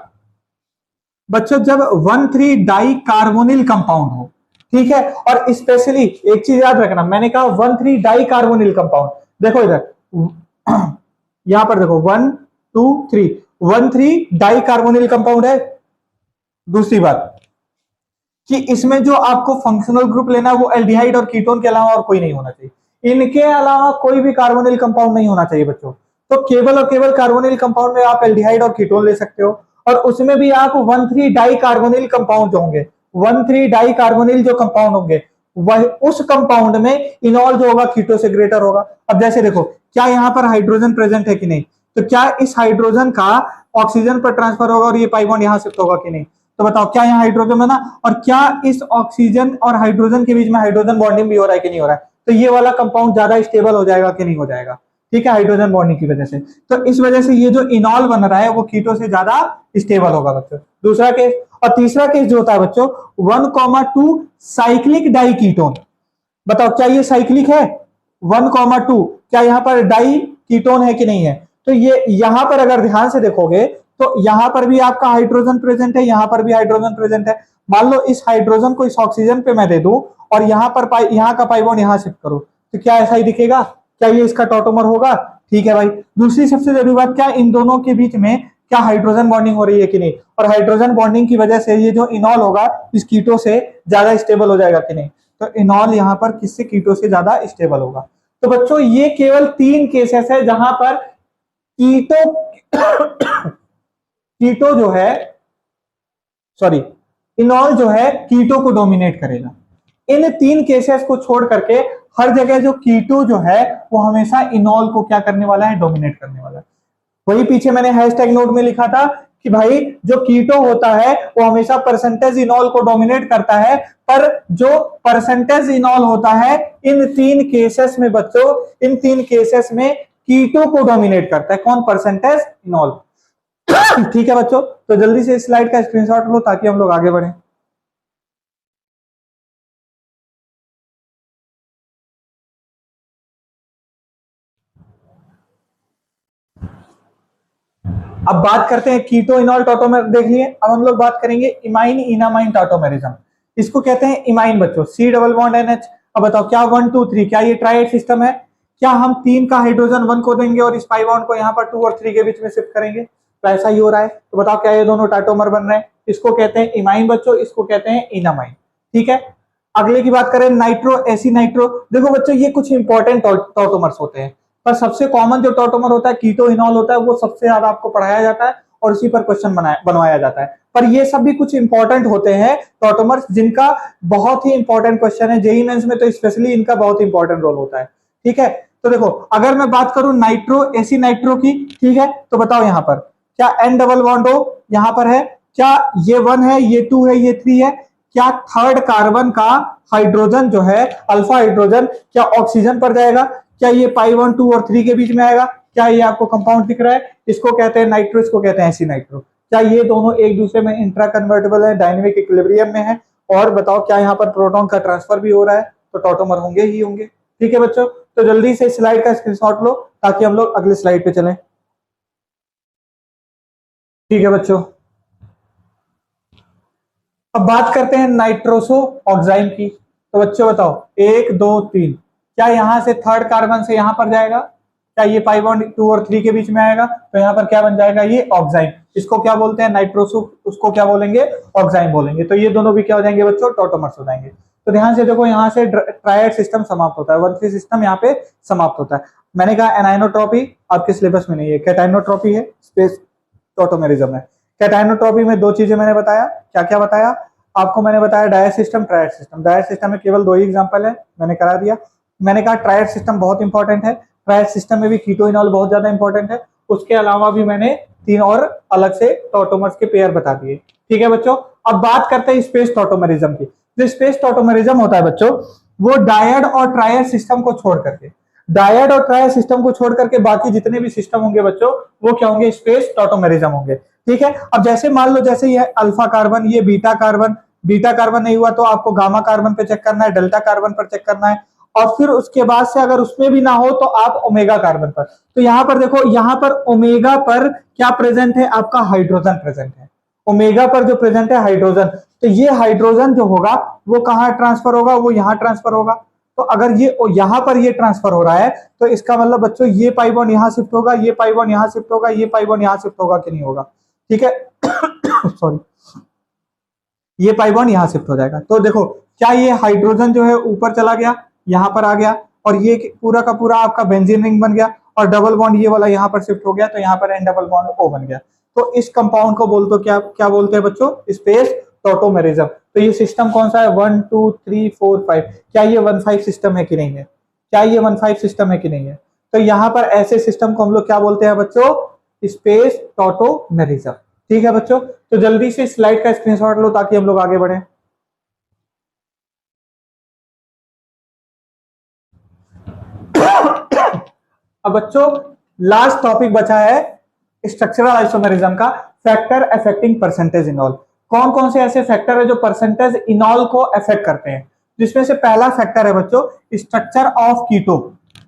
बच्चों, जब 1,3 डाई कार्बोनिल कंपाउंड हो, ठीक है, और स्पेशली एक चीज याद रखना, मैंने कहा 1,3 डाई कार्बोनिल कंपाउंड। देखो इधर यहां पर देखो 1 2 3, 1,3 डाई कार्बोनिल कंपाउंड है। दूसरी बात कि इसमें जो आपको फंक्शनल ग्रुप लेना है वो एल्डिहाइड और कीटोन के अलावा और कोई नहीं होना चाहिए। इनके अलावा कोई भी कार्बोनिल कंपाउंड नहीं होना चाहिए बच्चों। तो केवल और केवल कार्बोनिल कंपाउंड में आप एल्डिहाइड और कीटोन ले सकते हो, और उसमें भी आप 1,3 डाई कार्बोनिल कंपाउंड जो होंगे, 1,3 डाई कार्बोनिल जो कंपाउंड होंगे, वह उस कंपाउंड में इनॉल जो होगा कीटो से ग्रेटर होगा। अब जैसे देखो, क्या यहां पर हाइड्रोजन प्रेजेंट है कि नहीं? तो क्या इस हाइड्रोजन का ऑक्सीजन पर ट्रांसफर होगा और ये पाई बॉन्ड यहां शिफ्ट होगा कि नहीं? तो बताओ, क्या यहाँ हाइड्रोजन है ना, और क्या इस ऑक्सीजन और हाइड्रोजन के बीच में हाइड्रोजन बॉन्डिंग भी हो रहा है कि नहीं हो रहा है? तो ये वाला कंपाउंड ज्यादा स्टेबल हो जाएगा कि नहीं हो जाएगा? ठीक है, हाइड्रोजन बॉन्डिंग की वजह से। तो इस वजह से ये जो इनॉल बन रहा है वो कीटो से ज्यादा स्टेबल होगा बच्चों। दूसरा केस। और तीसरा केस जो होता है बच्चों, 1,2 साइक्लिक डाई कीटोन। बताओ, क्या ये साइक्लिक है? 1,2 क्या यहाँ पर डाई कीटोन है कि नहीं है? तो ये यहां पर अगर ध्यान से देखोगे तो यहां पर भी आपका हाइड्रोजन प्रेजेंट है, यहां पर भी हाइड्रोजन प्रेजेंट है। मान लो इस हाइड्रोजन को इस ऑक्सीजन पे मैं दे दूं और यहां पर यहां का पाई बॉन्ड यहां शिफ्ट करो, तो क्या ऐसा ही दिखेगा? क्या ये इसका टॉटोमर होगा? ठीक है भाई। दूसरी सबसे जरूरी बात, क्या इन दोनों के बीच में क्या हाइड्रोजन बॉन्डिंग हो रही है कि नहीं? और हाइड्रोजन बॉन्डिंग की वजह से ये जो इनॉल होगा इस कीटो से ज्यादा स्टेबल हो जाएगा कि नहीं? तो इनॉल यहां पर किससे? कीटो से ज्यादा स्टेबल होगा। तो बच्चों ये केवल तीन केसेस है जहां पर कीटो कीटो जो है, सॉरी, इनॉल जो है कीटो को डोमिनेट करेगा। इन तीन केसेस को छोड़ करके हर जगह जो कीटो जो है वो हमेशा इनॉल को क्या करने वाला है? डोमिनेट करने वाला है। वही पीछे मैंने हैशटैग नोट में लिखा था कि भाई जो कीटो होता है वो हमेशा परसेंटेज इनॉल को डोमिनेट करता है, पर जो परसेंटेज इनॉल होता है इन तीन केसेस में बच्चों, इन तीन केसेस में कीटो को डोमिनेट करता है। कौन? परसेंटेज इनॉल। ठीक है बच्चों, तो जल्दी से इस स्लाइड का स्क्रीनशॉट लो ताकि हम लोग आगे बढ़ें। अब बात करते हैं कीटो इनॉल टॉटोमेर, देख लिए। अब हम लोग बात करेंगे इमाइन इनामाइन टॉटोमेरिज्म। इसको कहते हैं इमाइन बच्चों, C डबल बॉन्ड NH। अब बताओ, क्या 1 2 3 क्या ये ट्राइड सिस्टम है? क्या हम 3 का हाइड्रोजन 1 को देंगे और इस पाई बॉन्ड को यहाँ पर 2 और 3 के बीच में शिफ्ट करेंगे? तो ऐसा ही हो रहा है। तो बताओ, क्या ये दोनों टाटोमर बन रहे हैं? इसको कहते हैं इमाइन बच्चों, इसको कहते हैं इनामाइन। ठीक है, अगले की बात करें, नाइट्रो एसी नाइट्रो। देखो बच्चों, ये कुछ इंपॉर्टेंट टॉटोमर्स होते हैं, पर सबसे कॉमन जो टॉटोमर होता है कीटो इनॉल होता है, वो सबसे ज्यादा आपको पढ़ाया जाता है और उसी पर क्वेश्चन बनवाया जाता है। पर ये सब भी कुछ इंपॉर्टेंट होते हैं टॉटोमर्स, जिनका बहुत ही इंपॉर्टेंट क्वेश्चन है जेईई मेंस में, तो स्पेशली इनका बहुत इंपॉर्टेंट रोल होता है। ठीक है, तो देखो अगर मैं बात करूं नाइट्रो एसी नाइट्रो की, ठीक है, तो बताओ यहां पर क्या N डबल बॉन्ड हो यहां पर है? क्या ये 1 है, ये 2 है, ये 3 है? क्या थर्ड कार्बन का हाइड्रोजन जो है अल्फा हाइड्रोजन क्या ऑक्सीजन पर जाएगा, क्या ये पाई 1 2 और 3 के बीच में आएगा, क्या ये आपको कंपाउंड दिख रहा है, इसको कहते हैं नाइट्रो, इसको कहते हैं एसी नाइट्रो। क्या ये दोनों एक दूसरे में इंट्रा कन्वर्टेबल है, डायनेमिक इक्विलिब्रियम में है, और बताओ क्या यहाँ पर प्रोटॉन का ट्रांसफर भी हो रहा है, तो टॉटोमर होंगे ही होंगे। ठीक है बच्चों, तो जल्दी से स्लाइड का स्क्रीनशॉट लो ताकि हम लोग अगले स्लाइड पे चलें। ठीक है बच्चों, अब बात करते हैं नाइट्रोसो ऑक्साइड की। तो बच्चों बताओ 1 2 3, क्या यहां से थर्ड कार्बन से यहां पर जाएगा, क्या ये पाई बॉन्ड 2 और 3 के बीच में आएगा, तो यहाँ पर क्या बन जाएगा, ये ऑक्साइड। इसको क्या बोलते हैं, नाइट्रोसो, उसको क्या बोलेंगे, ऑक्साइड बोलेंगे। तो ये दोनों भी क्या हो जाएंगे बच्चों, टॉटोमर्स हो जाएंगे। तो ध्यान से देखो, यहाँ से ट्रायड सिस्टम समाप्त होता है, 1 3 सिस्टम यहाँ पे समाप्त होता है। मैंने कहा एनाइनोट्रॉपी आपके सिलेबस में नहीं है, कैटाइनोट्रॉपी है, स्पेस टॉटोमेरिज्म है। कैटाइनोट्रॉपी में 2 चीजें मैंने बताया, क्या क्या बताया आपको, मैंने बताया diet system, triad system. Diet system में केवल 2 ही एग्जांपल है, मैंने करा दिया। मैंने कहा ट्रायड सिस्टम बहुत इंपॉर्टेंट है, ट्रायड सिस्टम में भी कीटो इनॉल बहुत ज्यादा इंपॉर्टेंट है। उसके अलावा भी मैंने 3 और अलग से टॉटोमर्स के पेयर बता दिए। ठीक है बच्चों, अब बात करते हैं स्पेस टॉटोमेरिज्म की। जो स्पेस टॉटोमेरिज्म होता है बच्चों, वो डायड और ट्रायड सिस्टम को छोड़ करके, डायड और ट्रायड सिस्टम को छोड़ करके बाकी जितने भी सिस्टम होंगे बच्चों, वो क्या होंगे, स्पेस टॉटोमेरिज्म होंगे। ठीक है, अब जैसे मान लो जैसे ये अल्फा कार्बन, ये बीटा कार्बन, बीटा कार्बन नहीं हुआ तो आपको गामा कार्बन पे चेक करना है, डेल्टा कार्बन पर चेक करना है, और फिर उसके बाद से अगर उसमें भी ना हो तो आप ओमेगा कार्बन पर। तो यहां पर देखो, यहां पर ओमेगा पर क्या प्रेजेंट है, आपका हाइड्रोजन प्रेजेंट है। ओमेगा पर जो प्रेजेंट है हाइड्रोजन, तो ये हाइड्रोजन जो होगा वो कहां ट्रांसफर होगा, वो यहां ट्रांसफर होगा। तो अगर ये यहां पर ये ट्रांसफर हो रहा है, तो इसका मतलब बच्चों ये पाई बॉन्ड यहां शिफ्ट होगा, ये पाई बॉन्ड यहां शिफ्ट होगा, ये पाई बॉन्ड यहां शिफ्ट होगा कि नहीं होगा। ठीक है सॉरी, ये पाई बॉन्ड यहां शिफ्ट हो जाएगा। तो देखो, क्या ये हाइड्रोजन जो है ऊपर चला गया, यहां पर आ गया, और ये पूरा का पूरा आपका बेंजीन रिंग बन गया, और डबल बॉन्ड ये वाला यहां पर शिफ्ट हो गया, तो यहां पर एन डबल बॉन्ड ओ बन गया। तो इस कंपाउंड को बोलते क्या क्या बोलते हैं बच्चों, स्पेस टॉटोमेरिज्म। तो ये सिस्टम कौन सा है, 1 2 3 4 5, क्या ये 1 5 सिस्टम है कि नहीं है, क्या ये 1 5 सिस्टम है कि नहीं है। तो यहां पर ऐसे सिस्टम को हम लोग क्या बोलते हैं बच्चों, स्पेस टॉटोमेरिज्म। ठीक है बच्चों, तो जल्दी से स्लाइड का स्क्रीनशॉट लो ताकि हम लोग आगे बढ़े। अब बच्चों लास्ट टॉपिक बचा है स्ट्रक्चरल आइसोमेरिज्म का, फैक्टर अफेक्टिंग परसेंटेज इनॉल। कौन कौन से ऐसे फैक्टर है जो परसेंटेज इनॉल को अफेक्ट करते हैं, जिसमें से पहला फैक्टर है बच्चों स्ट्रक्चर ऑफ कीटो।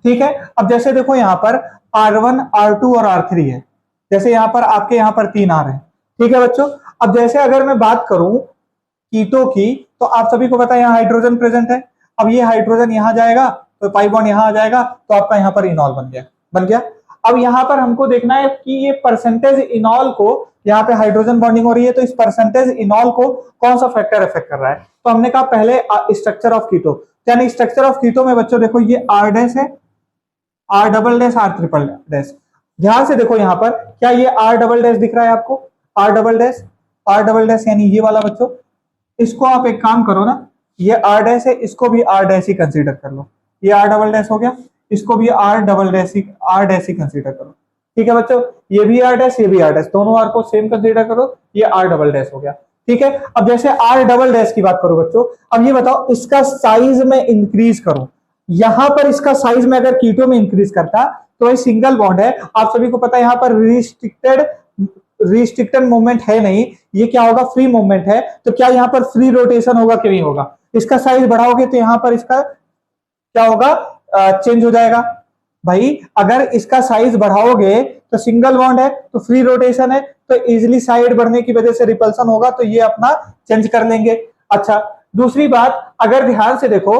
ठीक है, अब जैसे देखो यहाँ पर R1 R2 और R3 है, जैसे यहाँ पर आपके यहाँ पर 3 R है। ठीक है बच्चों, अब जैसे अगर मैं बात करूं कीटो की, तो आप सभी को पता है यहाँ हाइड्रोजन प्रेजेंट है। अब ये हाइड्रोजन यहाँ जाएगा तो पाई बॉन्ड यहाँ आ जाएगा, तो आपका यहाँ पर इनॉल बन गया, बन गया। अब यहाँ पर हमको देखना है कि ये परसेंटेज इनॉल को, यहाँ पे हाइड्रोजन बॉन्डिंग हो रही है, तो इस परसेंटेज इनॉल को कौन सा फैक्टर इफेक्ट कर रहा है। तो हमने कहा पहले स्ट्रक्चर ऑफ कीटो, यानी स्ट्रक्चर ऑफ कीटो में बच्चों देखो ये R डैश है, R double dash, R triple dash. ध्यान से देखो यहाँ पर, क्या ये R डबल डैश दिख रहा है आपको, R double dash, R double dash यानी ये वाला बच्चों। इसको आप एक काम करो ना, ये R डैश है, इसको भी R डैश ही कंसीडर कर लो, ये R डबल डैश हो गया, इसको भी R डबल डैश ही, R डैश ही कंसीडर करो। ठीक है बच्चों, ये भी R डैश, ये भी R डैश, दोनों R को सेम कंसीडर करो, ये R डबल डैश हो गया। ठीक है, अब जैसे R डबल डैश की बात करो बच्चों, अब ये बताओ इसका साइज में इंक्रीज करो, यहां पर इसका साइज में अगर कीटो में इंक्रीज करता तो ये सिंगल बॉन्ड है, आप सभी को पता है यहाँ पर रिस्ट्रिक्टेड मूवमेंट है नहीं, ये क्या होगा, फ्री मूवमेंट है। तो क्या यहाँ पर फ्री रोटेशन होगा कि नहीं होगा, इसका साइज बढ़ाओगे तो यहाँ पर इसका क्या होगा, चेंज हो जाएगा। भाई अगर इसका साइज बढ़ाओगे तो सिंगल बॉन्ड है तो फ्री रोटेशन है, तो इजिली साइड बढ़ने की वजह से रिपल्सन होगा, तो ये अपना चेंज कर लेंगे। अच्छा, दूसरी बात, अगर ध्यान से देखो,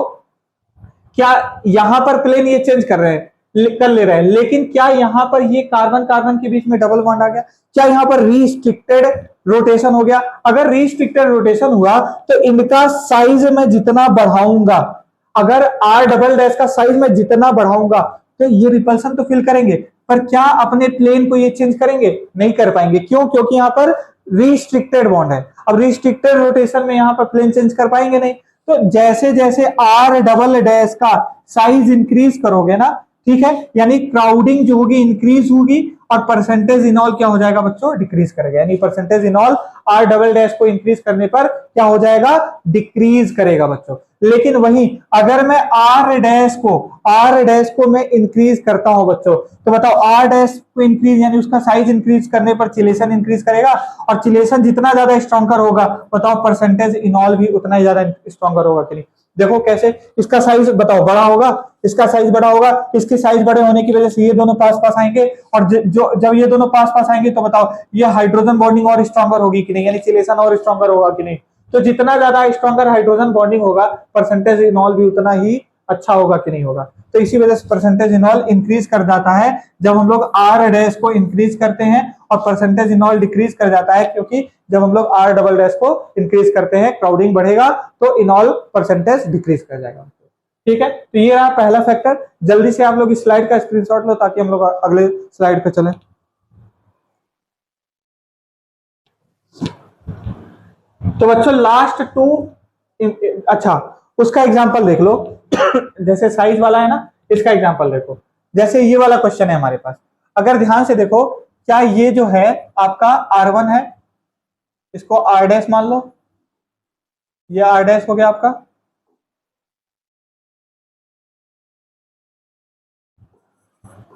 क्या यहां पर प्लेन ये चेंज कर रहे हैं, कर ले रहे हैं, लेकिन क्या यहां पर ये कार्बन कार्बन के बीच में डबल बॉन्ड आ गया, क्या यहां पर रिस्ट्रिक्टेड रोटेशन हो गया। अगर रिस्ट्रिक्टेड रोटेशन हुआ तो इनका साइज मैं जितना बढ़ाऊंगा, अगर R डबल डैश का साइज मैं जितना बढ़ाऊंगा तो ये रिपल्सन तो फील करेंगे, पर क्या अपने प्लेन को ये चेंज करेंगे, नहीं कर पाएंगे। क्यों, क्योंकि यहाँ पर रिस्ट्रिक्टेड बॉन्ड है। अब रिस्ट्रिक्टेड रोटेशन में यहाँ पर प्लेन चेंज कर पाएंगे नहीं। तो जैसे जैसे R डबल डैश का साइज इंक्रीज करोगे ना, ठीक है, यानी क्राउडिंग जो होगी इंक्रीज होगी, और परसेंटेज इनॉल क्या हो जाएगा बच्चों, डिक्रीज करेगा। यानी percentage enol or double dash को इंक्रीज करने पर क्या हो जाएगा, डिक्रीज करेगा बच्चों। लेकिन वहीं अगर मैं आर डैश को मैं इंक्रीज करता हूं बच्चों, तो बताओ आर डैश को इंक्रीज यानी उसका साइज इंक्रीज करने पर चिलेशन इंक्रीज करेगा, और चिलेशन जितना ज्यादा स्ट्रॉन्गर होगा बताओ परसेंटेज इनॉल भी उतना ही ज्यादा स्ट्रॉन्गर होगा कि नहीं। देखो कैसे, इसका साइज बताओ बड़ा होगा, इसका साइज बड़ा होगा, इसके साइज बड़े होने की वजह से ये दोनों पास पास आएंगे, और जो जब ये दोनों पास पास आएंगे तो बताओ ये हाइड्रोजन बॉन्डिंग और स्ट्रॉन्गर होगी कि नहीं, यानी चिलेशन और स्ट्रॉन्गर होगा कि नहीं। तो जितना ज्यादा स्ट्रॉन्गर हाइड्रोजन बॉन्डिंग होगा परसेंटेज इनॉल भी उतना ही अच्छा होगा कि नहीं होगा। तो इसी वजह से परसेंटेज इनॉल इंक्रीज कर जाता है जब हम लोग आर डैश को इंक्रीज करते हैं, और परसेंटेज इनॉल डिक्रीज कर जाता है क्योंकि जब हम लोग आर डबल डैश को इंक्रीज करते हैं क्राउडिंग बढ़ेगा तो इनॉल परसेंटेज डिक्रीज कर जाएगा। ठीक है, तो ये रहा पहला फैक्टर। जल्दी से आप लोग इस स्लाइड का स्क्रीनशॉट लो ताकि हम लोग अगले स्लाइड पे चलें। तो बच्चों लास्ट टू, अच्छा उसका एग्जांपल देख लो जैसे साइज वाला है ना, इसका एग्जांपल देखो। जैसे ये वाला क्वेश्चन है हमारे पास, अगर ध्यान से देखो, क्या ये जो है आपका R1 है, इसको R डैश मान लो, ये R डैश हो गया आपका,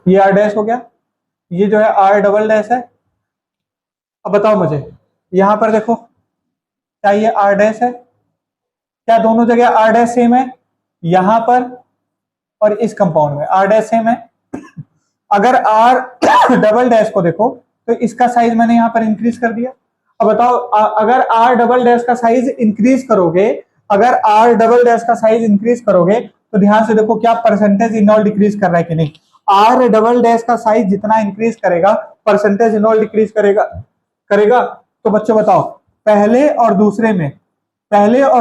ये R डैश हो गया, ये जो है R डबल डैश है। अब बताओ मुझे, यहां पर देखो क्या ये R डैश है, क्या दोनों जगह R डैश सेम है, यहां पर और इस कंपाउंड में R डैश सेम है। अगर R डबल डैश को देखो तो इसका साइज मैंने यहां पर इंक्रीज कर दिया। अब बताओ अगर R डबल डैश का साइज इंक्रीज करोगे, अगर R डबल डैश का साइज इंक्रीज करोगे तो ध्यान से देखो क्या परसेंटेज इनॉल डिक्रीज कर रहा है कि नहीं। R डबल डैश का साइज जितना इंक्रीज करेगा परसेंटेज इनॉल डिक्रीज करेगा। तो बच्चों बताओ पहले और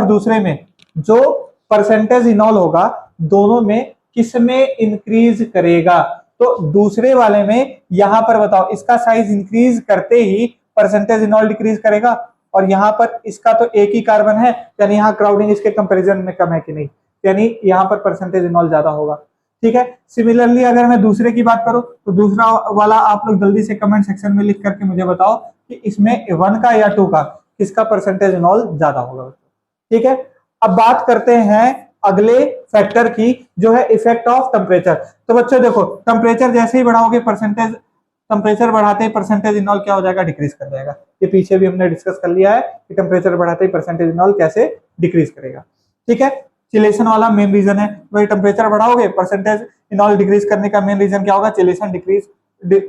दूसरे में जो परसेंटेज इनॉल होगा दोनों में किसमें इंक्रीज करेगा, तो दूसरे वाले में। यहां पर बताओ इसका साइज इंक्रीज करते ही परसेंटेज इनॉल डिक्रीज करेगा, और यहां पर इसका तो एक ही कार्बन है यानी यहां क्राउडिंग इसके कंपैरिजन में कम है कि नहीं, यानी यहां पर परसेंटेज इनॉल ज्यादा होगा। ठीक है, सिमिलरली अगर मैं दूसरे की बात करूं तो दूसरा वाला आप लोग जल्दी से कमेंट सेक्शन में लिख करके मुझे बताओ कि इसमें 1 का या 2 का किसका परसेंटेज इनॉल ज्यादा होगा। ठीक है, अब बात करते हैं अगले फैक्टर की जो है इफेक्ट ऑफ टेम्परेचर। तो बच्चों देखो टेम्परेचर जैसे ही बढ़ाओगे टेम्परेचर बढ़ाते ही परसेंटेज इनॉल क्या हो जाएगा, डिक्रीज कर जाएगा। ये पीछे भी हमने डिस्कस कर लिया है कि टेम्परेचर बढ़ाते ही परसेंटेज इनॉल कैसे डिक्रीज करेगा। ठीक है, चिलेशन वाला मेन रीजन है, वही टेम्परेचर बढ़ाओगे परसेंटेज इनॉल डिक्रीज करने का मेन रीजन क्या होगा, चिलेशन डिक्रीज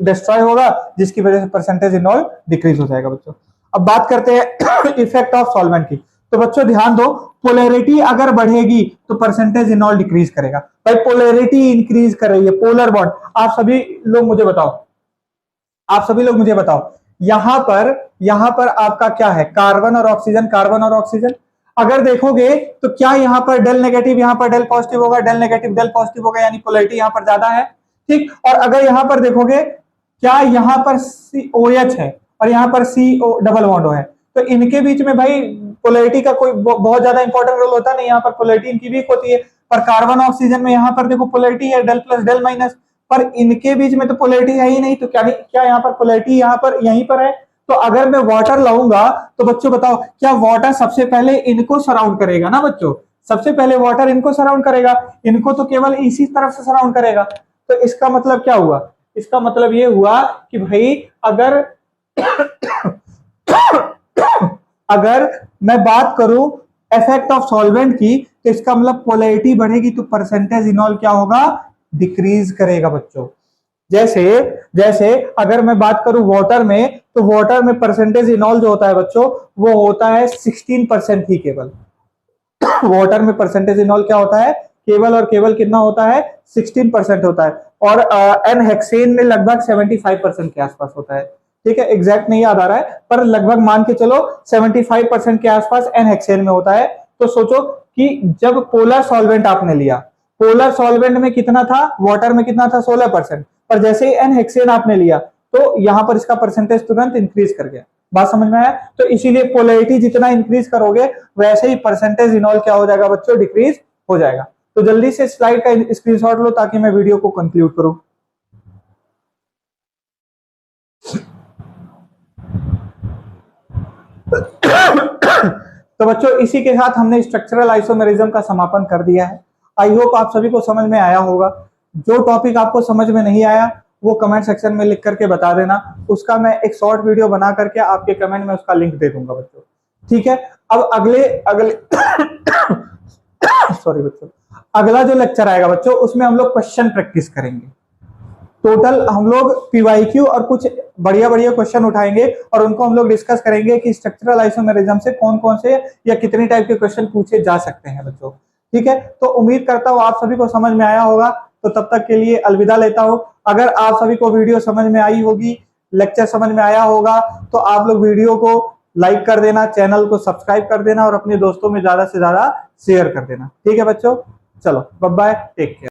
डिस्ट्रॉय होगा जिसकी वजह से परसेंटेज इनॉल डिक्रीज हो जाएगा बच्चों। अब बात करते हैं इफेक्ट ऑफ सॉल्वेंट की। तो बच्चों ध्यान दो, पोलैरिटी अगर बढ़ेगी तो परसेंटेज इनॉल डिक्रीज करेगा। भाई पोलैरिटी इंक्रीज कर रही है, पोलर बॉन्ड। आप सभी लोग मुझे बताओ यहां पर आपका क्या है, कार्बन और ऑक्सीजन। अगर देखोगे तो क्या यहां पर डेल नेगेटिव यहां पर डेल पॉजिटिव होगा, डेल नेगेटिव डेल पॉजिटिव होगा, यानी पोलैरिटी यहां पर ज्यादा है। ठीक, और अगर यहां पर देखोगे क्या यहां पर OH है और यहां पर CO डबल बॉन्ड है, तो इनके बीच में भाई पोलैरिटी का कोई बहुत ज्यादा इंपॉर्टेंट रोल होता नहीं। यहाँ पर पोलैरिटी इनकी वीक होती है, पर कार्बन ऑक्सीजन में यहाँ पर देखो पोलैरिटी है डेल प्लस डेल माइनस, पर इनके बीच में तो पोलैरिटी है ही नहीं। तो क्या यहाँ पर पोलैरिटी यहीं पर है। तो अगर मैं वाटर लाऊंगा तो बच्चों बताओ क्या वाटर सबसे पहले इनको सराउंड करेगा ना बच्चों, सबसे पहले वाटर इनको सराउंड करेगा, इनको तो केवल इसी तरफ से सराउंड करेगा। तो इसका मतलब क्या हुआ, इसका मतलब ये हुआ कि भाई अगर मैं बात करूं इफेक्ट ऑफ सॉल्वेंट की, तो इसका मतलब पोलैरिटी बढ़ेगी तो परसेंटेज इनॉल क्या होगा, डिक्रीज करेगा बच्चों। जैसे अगर मैं बात करूं वाटर में, तो वाटर में परसेंटेज इनॉल जो होता है बच्चों वो होता है 16% ही केवल। वाटर में परसेंटेज इनॉल क्या होता है, केवल और केवल कितना होता है, 16% होता है। और एन हेक्सेन में लगभग 75% के आसपास होता है। ठीक है, एग्जैक्ट नहीं याद आ रहा है पर लगभग मान के चलो 75% के आसपास एन हेक्सेन में होता है। तो सोचो कि जब पोलर सॉल्वेंट आपने लिया, पोलर सॉल्वेंट में कितना था, वाटर में कितना था 16%, पर जैसे ही एन हेक्सेन आपने लिया तो यहां पर इसका परसेंटेज तुरंत इंक्रीज कर गया। बात समझ में आया। तो इसीलिए पोलैरिटी जितना इंक्रीज करोगे वैसे ही परसेंटेज इनॉल क्या हो जाएगा बच्चों, डिक्रीज हो जाएगा। तो जल्दी से स्लाइड का स्क्रीनशॉट लो ताकि मैं वीडियो को कंक्लूड करूं। तो बच्चों इसी के साथ हमने स्ट्रक्चरल आइसोमेरिज्म का समापन कर दिया है। आई होप आप सभी को समझ में आया होगा। जो टॉपिक आपको समझ में नहीं आया वो कमेंट सेक्शन में लिख करके बता देना, उसका मैं एक शॉर्ट वीडियो बना करके आपके कमेंट में उसका लिंक दे दूंगा बच्चों। ठीक है, अब अगले सॉरी बच्चों, अगला जो लेक्चर आएगा बच्चों उसमें हम लोग क्वेश्चन प्रैक्टिस करेंगे। टोटल हम लोग पीवाईक्यू और कुछ बढ़िया बढ़िया क्वेश्चन उठाएंगे और उनको हम लोग डिस्कस करेंगे कि स्ट्रक्चरल आइसोमेरिज्म से कौन कौन से या कितनी टाइप के क्वेश्चन पूछे जा सकते हैं बच्चों। ठीक है, तो उम्मीद करता हूँ आप सभी को समझ में आया होगा। तो तब तक के लिए अलविदा लेता हूँ। अगर आप सभी को वीडियो समझ में आई होगी, लेक्चर समझ में आया होगा, तो आप लोग वीडियो को लाइक कर देना, चैनल को सब्सक्राइब कर देना और अपने दोस्तों में ज्यादा से ज्यादा शेयर कर देना। ठीक है बच्चों, चलो बाय बाय, टेक केयर।